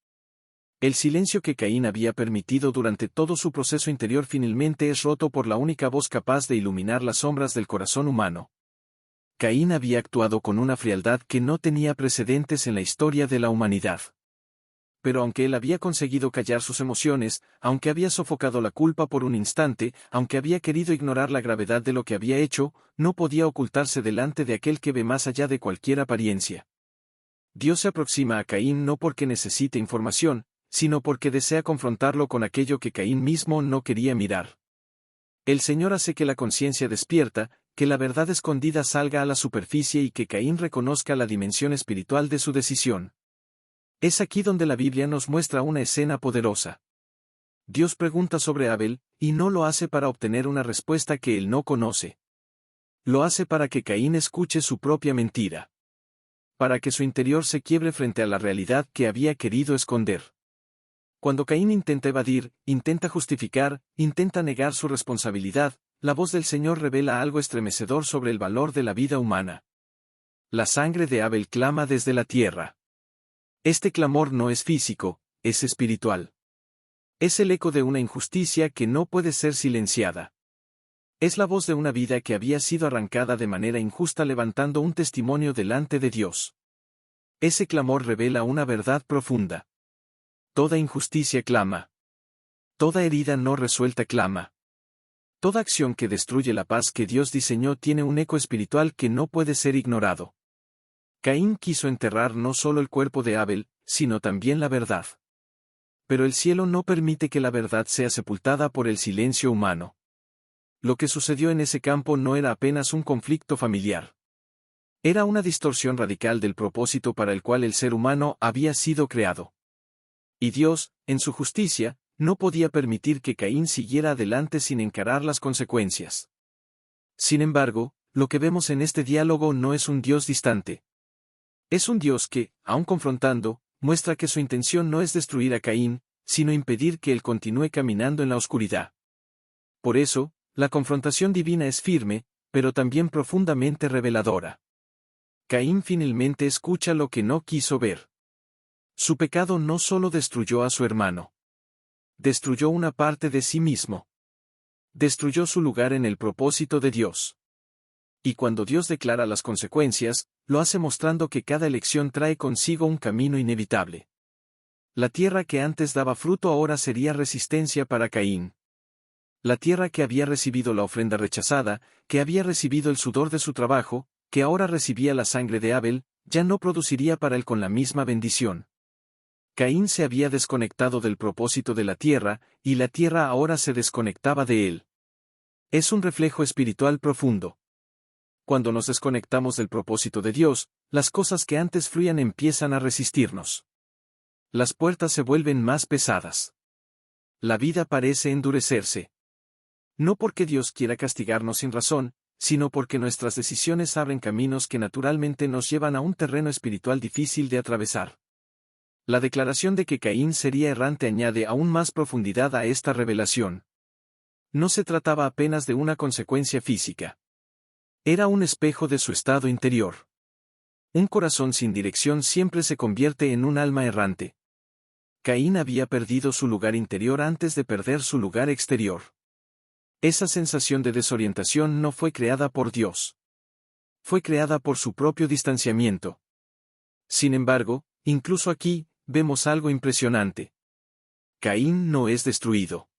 El silencio que Caín había permitido durante todo su proceso interior finalmente es roto por la única voz capaz de iluminar las sombras del corazón humano. Caín había actuado con una frialdad que no tenía precedentes en la historia de la humanidad. Pero aunque él había conseguido callar sus emociones, aunque había sofocado la culpa por un instante, aunque había querido ignorar la gravedad de lo que había hecho, no podía ocultarse delante de aquel que ve más allá de cualquier apariencia. Dios se aproxima a Caín no porque necesite información, sino porque desea confrontarlo con aquello que Caín mismo no quería mirar. El Señor hace que la conciencia despierta, que la verdad escondida salga a la superficie y que Caín reconozca la dimensión espiritual de su decisión. Es aquí donde la Biblia nos muestra una escena poderosa. Dios pregunta sobre Abel, y no lo hace para obtener una respuesta que él no conoce. Lo hace para que Caín escuche su propia mentira. Para que su interior se quiebre frente a la realidad que había querido esconder. Cuando Caín intenta evadir, intenta justificar, intenta negar su responsabilidad, la voz del Señor revela algo estremecedor sobre el valor de la vida humana. La sangre de Abel clama desde la tierra. Este clamor no es físico, es espiritual. Es el eco de una injusticia que no puede ser silenciada. Es la voz de una vida que había sido arrancada de manera injusta levantando un testimonio delante de Dios. Ese clamor revela una verdad profunda. Toda injusticia clama. Toda herida no resuelta clama. Toda acción que destruye la paz que Dios diseñó tiene un eco espiritual que no puede ser ignorado. Caín quiso enterrar no solo el cuerpo de Abel, sino también la verdad. Pero el cielo no permite que la verdad sea sepultada por el silencio humano. Lo que sucedió en ese campo no era apenas un conflicto familiar. Era una distorsión radical del propósito para el cual el ser humano había sido creado. Y Dios, en su justicia, no podía permitir que Caín siguiera adelante sin encarar las consecuencias. Sin embargo, lo que vemos en este diálogo no es un Dios distante. Es un Dios que, aun confrontando, muestra que su intención no es destruir a Caín, sino impedir que él continúe caminando en la oscuridad. Por eso, la confrontación divina es firme, pero también profundamente reveladora. Caín finalmente escucha lo que no quiso ver. Su pecado no solo destruyó a su hermano. Destruyó una parte de sí mismo. Destruyó su lugar en el propósito de Dios. Y cuando Dios declara las consecuencias, lo hace mostrando que cada elección trae consigo un camino inevitable. La tierra que antes daba fruto ahora sería resistencia para Caín. La tierra que había recibido la ofrenda rechazada, que había recibido el sudor de su trabajo, que ahora recibía la sangre de Abel, ya no produciría para él con la misma bendición. Caín se había desconectado del propósito de la tierra, y la tierra ahora se desconectaba de él. Es un reflejo espiritual profundo. Cuando nos desconectamos del propósito de Dios, las cosas que antes fluían empiezan a resistirnos. Las puertas se vuelven más pesadas. La vida parece endurecerse. No porque Dios quiera castigarnos sin razón, sino porque nuestras decisiones abren caminos que naturalmente nos llevan a un terreno espiritual difícil de atravesar. La declaración de que Caín sería errante añade aún más profundidad a esta revelación. No se trataba apenas de una consecuencia física. Era un espejo de su estado interior. Un corazón sin dirección siempre se convierte en un alma errante. Caín había perdido su lugar interior antes de perder su lugar exterior. Esa sensación de desorientación no fue creada por Dios. Fue creada por su propio distanciamiento. Sin embargo, incluso aquí, vemos algo impresionante. Caín no es destruido.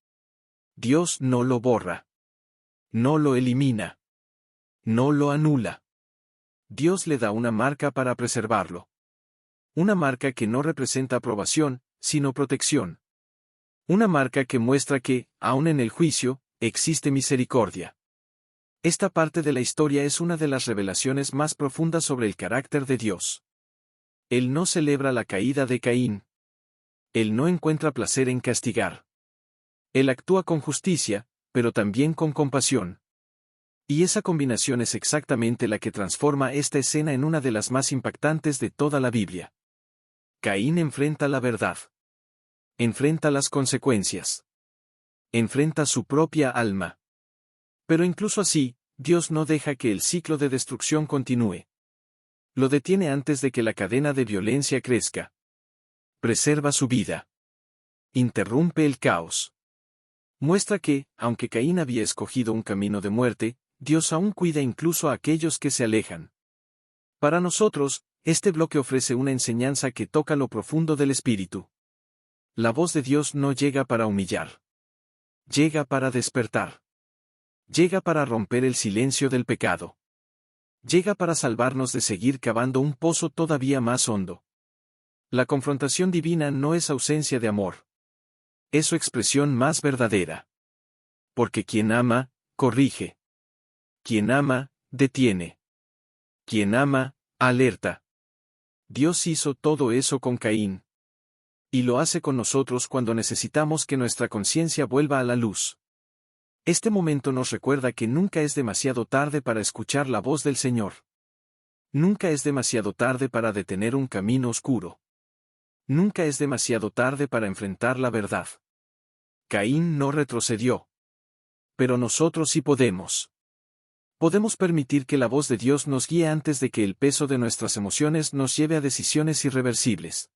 Dios no lo borra. No lo elimina. No lo anula. Dios le da una marca para preservarlo. Una marca que no representa aprobación, sino protección. Una marca que muestra que, aun en el juicio, existe misericordia. Esta parte de la historia es una de las revelaciones más profundas sobre el carácter de Dios. Él no celebra la caída de Caín. Él no encuentra placer en castigar. Él actúa con justicia, pero también con compasión. Y esa combinación es exactamente la que transforma esta escena en una de las más impactantes de toda la Biblia. Caín enfrenta la verdad. Enfrenta las consecuencias. Enfrenta su propia alma. Pero incluso así, Dios no deja que el ciclo de destrucción continúe. Lo detiene antes de que la cadena de violencia crezca. Preserva su vida. Interrumpe el caos. Muestra que, aunque Caín había escogido un camino de muerte, Dios aún cuida incluso a aquellos que se alejan. Para nosotros, este bloque ofrece una enseñanza que toca lo profundo del espíritu. La voz de Dios no llega para humillar. Llega para despertar. Llega para romper el silencio del pecado. Llega para salvarnos de seguir cavando un pozo todavía más hondo. La confrontación divina no es ausencia de amor. Es su expresión más verdadera. Porque quien ama, corrige. Quien ama, detiene. Quien ama, alerta. Dios hizo todo eso con Caín. Y lo hace con nosotros cuando necesitamos que nuestra conciencia vuelva a la luz. Este momento nos recuerda que nunca es demasiado tarde para escuchar la voz del Señor. Nunca es demasiado tarde para detener un camino oscuro. Nunca es demasiado tarde para enfrentar la verdad. Caín no retrocedió. Pero nosotros sí podemos. Podemos permitir que la voz de Dios nos guíe antes de que el peso de nuestras emociones nos lleve a decisiones irreversibles.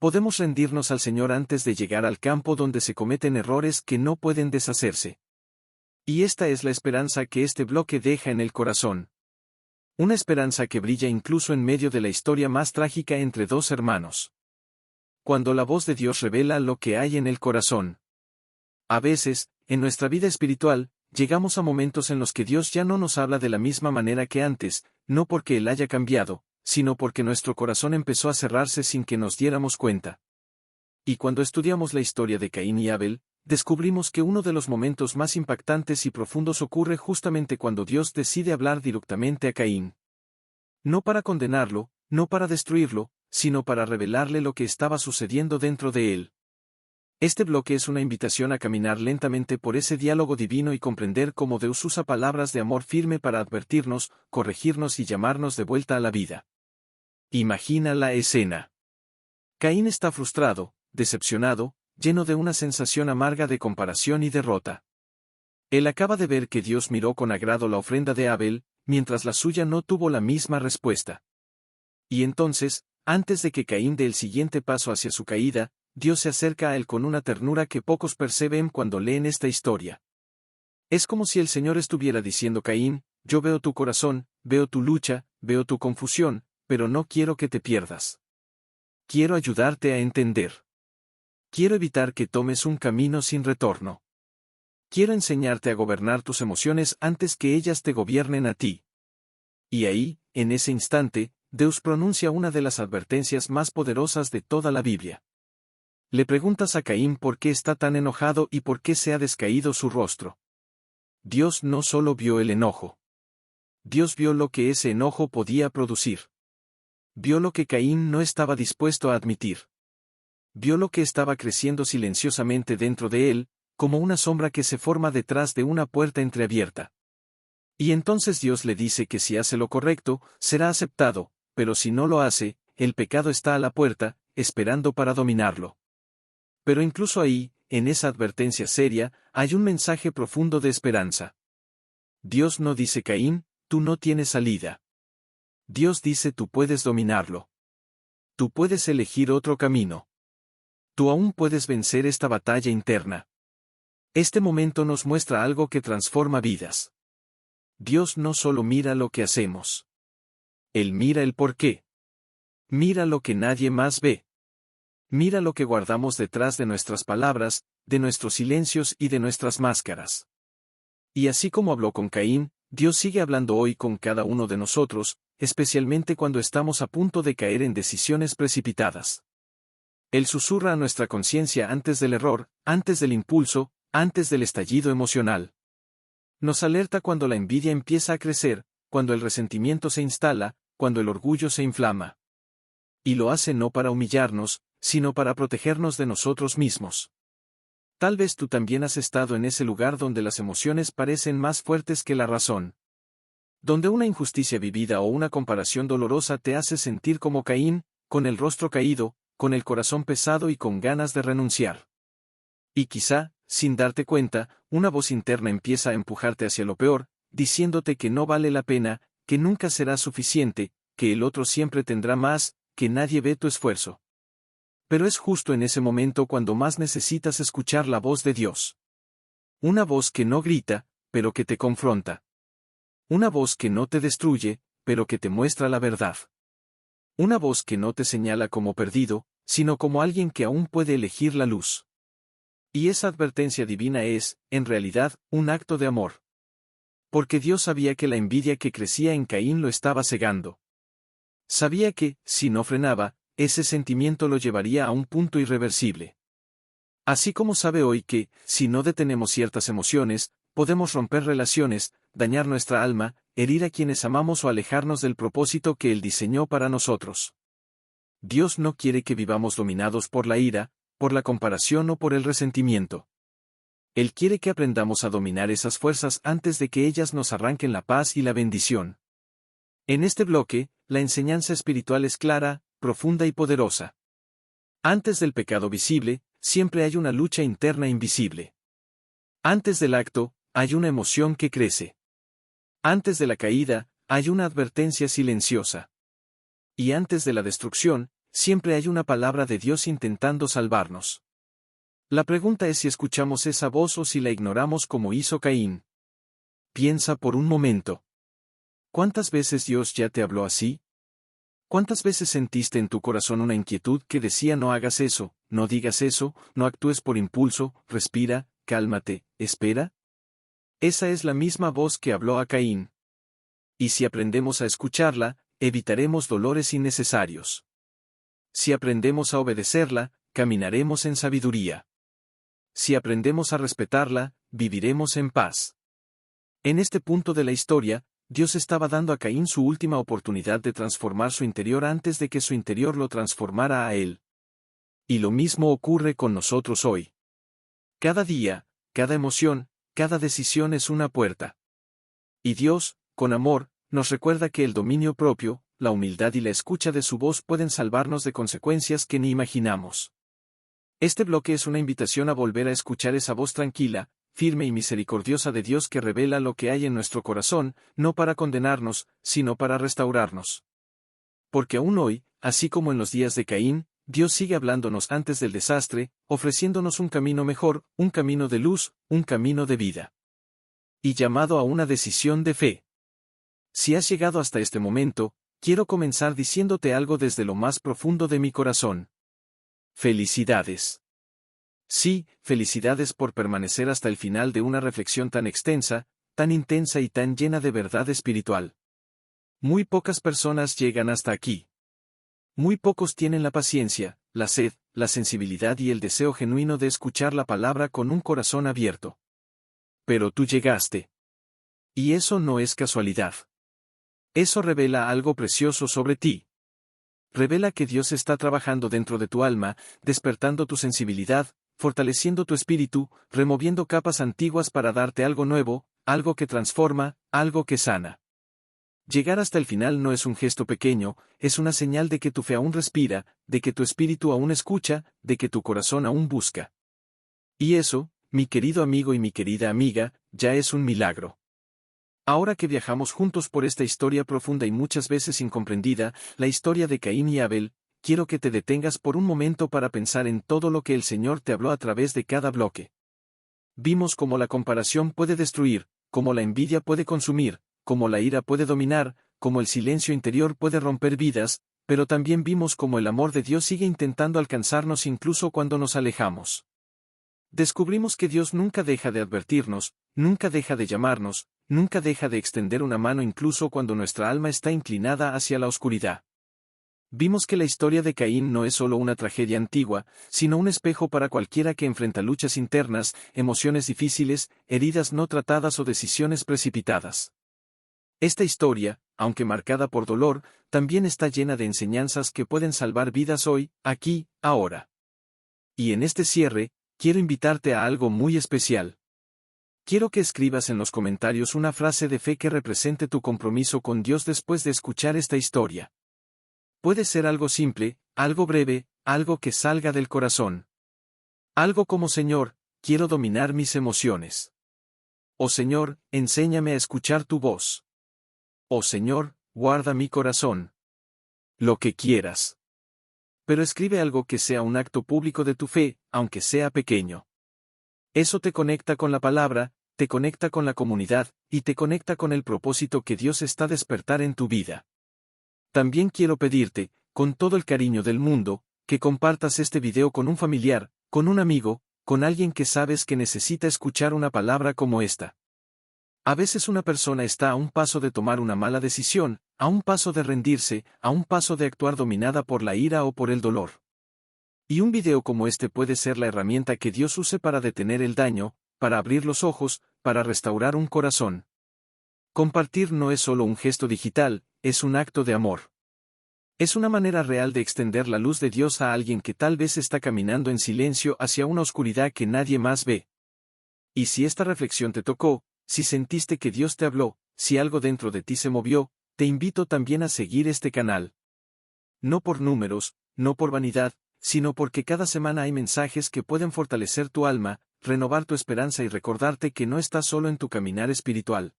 Podemos rendirnos al Señor antes de llegar al campo donde se cometen errores que no pueden deshacerse. Y esta es la esperanza que este bloque deja en el corazón. Una esperanza que brilla incluso en medio de la historia más trágica entre dos hermanos. Cuando la voz de Dios revela lo que hay en el corazón. A veces, en nuestra vida espiritual, llegamos a momentos en los que Dios ya no nos habla de la misma manera que antes, no porque Él haya cambiado, sino porque nuestro corazón empezó a cerrarse sin que nos diéramos cuenta. Y cuando estudiamos la historia de Caín y Abel, descubrimos que uno de los momentos más impactantes y profundos ocurre justamente cuando Dios decide hablar directamente a Caín. No para condenarlo, no para destruirlo, sino para revelarle lo que estaba sucediendo dentro de él. Este bloque es una invitación a caminar lentamente por ese diálogo divino y comprender cómo Dios usa palabras de amor firme para advertirnos, corregirnos y llamarnos de vuelta a la vida. Imagina la escena. Caín está frustrado, decepcionado, lleno de una sensación amarga de comparación y derrota. Él acaba de ver que Dios miró con agrado la ofrenda de Abel, mientras la suya no tuvo la misma respuesta. Y entonces, antes de que Caín dé el siguiente paso hacia su caída, Dios se acerca a él con una ternura que pocos perciben cuando leen esta historia. Es como si el Señor estuviera diciendo: Caín, yo veo tu corazón, veo tu lucha, veo tu confusión, pero no quiero que te pierdas. Quiero ayudarte a entender. Quiero evitar que tomes un camino sin retorno. Quiero enseñarte a gobernar tus emociones antes que ellas te gobiernen a ti. Y ahí, en ese instante, Dios pronuncia una de las advertencias más poderosas de toda la Biblia. Le preguntas a Caín por qué está tan enojado y por qué se ha descaído su rostro. Dios no solo vio el enojo. Dios vio lo que ese enojo podía producir. Vio lo que Caín no estaba dispuesto a admitir. Vio lo que estaba creciendo silenciosamente dentro de él, como una sombra que se forma detrás de una puerta entreabierta. Y entonces Dios le dice que si hace lo correcto, será aceptado, pero si no lo hace, el pecado está a la puerta, esperando para dominarlo. Pero incluso ahí, en esa advertencia seria, hay un mensaje profundo de esperanza. Dios no dice: Caín, tú no tienes salida. Dios dice: tú puedes dominarlo. Tú puedes elegir otro camino. Tú aún puedes vencer esta batalla interna. Este momento nos muestra algo que transforma vidas. Dios no solo mira lo que hacemos. Él mira el porqué. Mira lo que nadie más ve. Mira lo que guardamos detrás de nuestras palabras, de nuestros silencios y de nuestras máscaras. Y así como habló con Caín, Dios sigue hablando hoy con cada uno de nosotros, especialmente cuando estamos a punto de caer en decisiones precipitadas. Él susurra a nuestra conciencia antes del error, antes del impulso, antes del estallido emocional. Nos alerta cuando la envidia empieza a crecer, cuando el resentimiento se instala, cuando el orgullo se inflama. Y lo hace no para humillarnos, sino para protegernos de nosotros mismos. Tal vez tú también has estado en ese lugar donde las emociones parecen más fuertes que la razón. Donde una injusticia vivida o una comparación dolorosa te hace sentir como Caín, con el rostro caído, con el corazón pesado y con ganas de renunciar. Y quizá, sin darte cuenta, una voz interna empieza a empujarte hacia lo peor, diciéndote que no vale la pena, que nunca será suficiente, que el otro siempre tendrá más, que nadie ve tu esfuerzo. Pero es justo en ese momento cuando más necesitas escuchar la voz de Dios. Una voz que no grita, pero que te confronta. Una voz que no te destruye, pero que te muestra la verdad. Una voz que no te señala como perdido, sino como alguien que aún puede elegir la luz. Y esa advertencia divina es, en realidad, un acto de amor. Porque Dios sabía que la envidia que crecía en Caín lo estaba cegando. Sabía que, si no frenaba, ese sentimiento lo llevaría a un punto irreversible. Así como sabe hoy que, si no detenemos ciertas emociones, podemos romper relaciones, dañar nuestra alma, herir a quienes amamos o alejarnos del propósito que Él diseñó para nosotros. Dios no quiere que vivamos dominados por la ira, por la comparación o por el resentimiento. Él quiere que aprendamos a dominar esas fuerzas antes de que ellas nos arranquen la paz y la bendición. En este bloque, la enseñanza espiritual es clara, profunda y poderosa. Antes del pecado visible, siempre hay una lucha interna invisible. Antes del acto, hay una emoción que crece. Antes de la caída, hay una advertencia silenciosa. Y antes de la destrucción, siempre hay una palabra de Dios intentando salvarnos. La pregunta es si escuchamos esa voz o si la ignoramos como hizo Caín. Piensa por un momento. ¿Cuántas veces Dios ya te habló así? ¿Cuántas veces sentiste en tu corazón una inquietud que decía: no hagas eso, no digas eso, no actúes por impulso, respira, cálmate, espera? Esa es la misma voz que habló a Caín. Y si aprendemos a escucharla, evitaremos dolores innecesarios. Si aprendemos a obedecerla, caminaremos en sabiduría. Si aprendemos a respetarla, viviremos en paz. En este punto de la historia, Dios estaba dando a Caín su última oportunidad de transformar su interior antes de que su interior lo transformara a él. Y lo mismo ocurre con nosotros hoy. Cada día, cada emoción, cada decisión es una puerta. Y Dios, con amor, nos recuerda que el dominio propio, la humildad y la escucha de su voz pueden salvarnos de consecuencias que ni imaginamos. Este bloque es una invitación a volver a escuchar esa voz tranquila, firme y misericordiosa de Dios que revela lo que hay en nuestro corazón, no para condenarnos, sino para restaurarnos. Porque aún hoy, así como en los días de Caín, Dios sigue hablándonos antes del desastre, ofreciéndonos un camino mejor, un camino de luz, un camino de vida. Y llamado a una decisión de fe. Si has llegado hasta este momento, quiero comenzar diciéndote algo desde lo más profundo de mi corazón. Felicidades. Sí, felicidades por permanecer hasta el final de una reflexión tan extensa, tan intensa y tan llena de verdad espiritual. Muy pocas personas llegan hasta aquí. Muy pocos tienen la paciencia, la sed, la sensibilidad y el deseo genuino de escuchar la palabra con un corazón abierto. Pero tú llegaste. Y eso no es casualidad. Eso revela algo precioso sobre ti. Revela que Dios está trabajando dentro de tu alma, despertando tu sensibilidad, fortaleciendo tu espíritu, removiendo capas antiguas para darte algo nuevo, algo que transforma, algo que sana. Llegar hasta el final no es un gesto pequeño, es una señal de que tu fe aún respira, de que tu espíritu aún escucha, de que tu corazón aún busca. Y eso, mi querido amigo y mi querida amiga, ya es un milagro. Ahora que viajamos juntos por esta historia profunda y muchas veces incomprendida, la historia de Caín y Abel, quiero que te detengas por un momento para pensar en todo lo que el Señor te habló a través de cada bloque. Vimos cómo la comparación puede destruir, cómo la envidia puede consumir, cómo la ira puede dominar, cómo el silencio interior puede romper vidas, pero también vimos cómo el amor de Dios sigue intentando alcanzarnos incluso cuando nos alejamos. Descubrimos que Dios nunca deja de advertirnos, nunca deja de llamarnos, nunca deja de extender una mano incluso cuando nuestra alma está inclinada hacia la oscuridad. Vimos que la historia de Caín no es solo una tragedia antigua, sino un espejo para cualquiera que enfrenta luchas internas, emociones difíciles, heridas no tratadas o decisiones precipitadas. Esta historia, aunque marcada por dolor, también está llena de enseñanzas que pueden salvar vidas hoy, aquí, ahora. Y en este cierre, quiero invitarte a algo muy especial. Quiero que escribas en los comentarios una frase de fe que represente tu compromiso con Dios después de escuchar esta historia. Puede ser algo simple, algo breve, algo que salga del corazón. Algo como Señor, quiero dominar mis emociones. O Señor, enséñame a escuchar tu voz. Oh Señor, guarda mi corazón. Lo que quieras. Pero escribe algo que sea un acto público de tu fe, aunque sea pequeño. Eso te conecta con la palabra, te conecta con la comunidad, y te conecta con el propósito que Dios está a despertar en tu vida. También quiero pedirte, con todo el cariño del mundo, que compartas este video con un familiar, con un amigo, con alguien que sabes que necesita escuchar una palabra como esta. A veces una persona está a un paso de tomar una mala decisión, a un paso de rendirse, a un paso de actuar dominada por la ira o por el dolor. Y un video como este puede ser la herramienta que Dios use para detener el daño, para abrir los ojos, para restaurar un corazón. Compartir no es solo un gesto digital, es un acto de amor. Es una manera real de extender la luz de Dios a alguien que tal vez está caminando en silencio hacia una oscuridad que nadie más ve. Y si esta reflexión te tocó, si sentiste que Dios te habló, si algo dentro de ti se movió, te invito también a seguir este canal. No por números, no por vanidad, sino porque cada semana hay mensajes que pueden fortalecer tu alma, renovar tu esperanza y recordarte que no estás solo en tu caminar espiritual.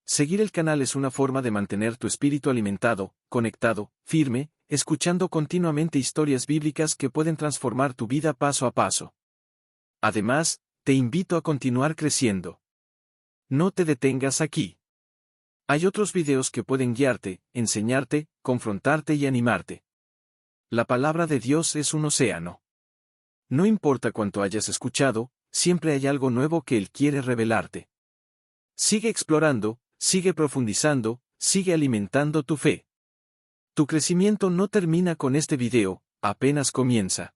Seguir el canal es una forma de mantener tu espíritu alimentado, conectado, firme, escuchando continuamente historias bíblicas que pueden transformar tu vida paso a paso. Además, te invito a continuar creciendo. No te detengas aquí. Hay otros videos que pueden guiarte, enseñarte, confrontarte y animarte. La palabra de Dios es un océano. No importa cuánto hayas escuchado, siempre hay algo nuevo que Él quiere revelarte. Sigue explorando, sigue profundizando, sigue alimentando tu fe. Tu crecimiento no termina con este video, apenas comienza.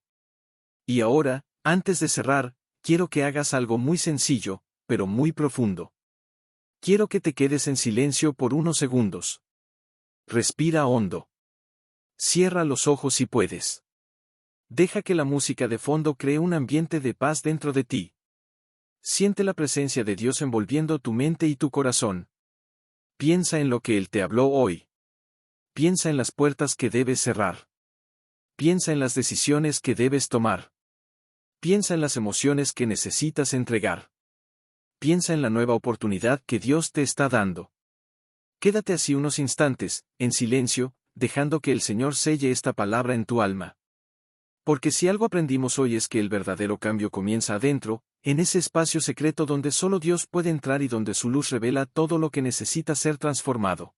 Y ahora, antes de cerrar, quiero que hagas algo muy sencillo, pero muy profundo. Quiero que te quedes en silencio por unos segundos. Respira hondo. Cierra los ojos si puedes. Deja que la música de fondo cree un ambiente de paz dentro de ti. Siente la presencia de Dios envolviendo tu mente y tu corazón. Piensa en lo que Él te habló hoy. Piensa en las puertas que debes cerrar. Piensa en las decisiones que debes tomar. Piensa en las emociones que necesitas entregar. Piensa en la nueva oportunidad que Dios te está dando. Quédate así unos instantes, en silencio, dejando que el Señor selle esta palabra en tu alma. Porque si algo aprendimos hoy es que el verdadero cambio comienza adentro, en ese espacio secreto donde solo Dios puede entrar y donde su luz revela todo lo que necesita ser transformado.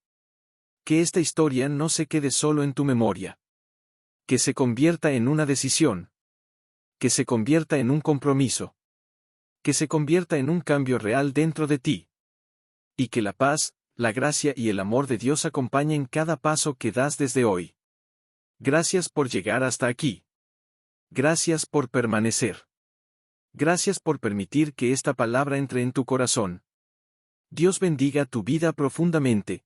Que esta historia no se quede solo en tu memoria. Que se convierta en una decisión. Que se convierta en un compromiso. Que se convierta en un cambio real dentro de ti. Y que la paz, la gracia y el amor de Dios acompañen cada paso que das desde hoy. Gracias por llegar hasta aquí. Gracias por permanecer. Gracias por permitir que esta palabra entre en tu corazón. Dios bendiga tu vida profundamente,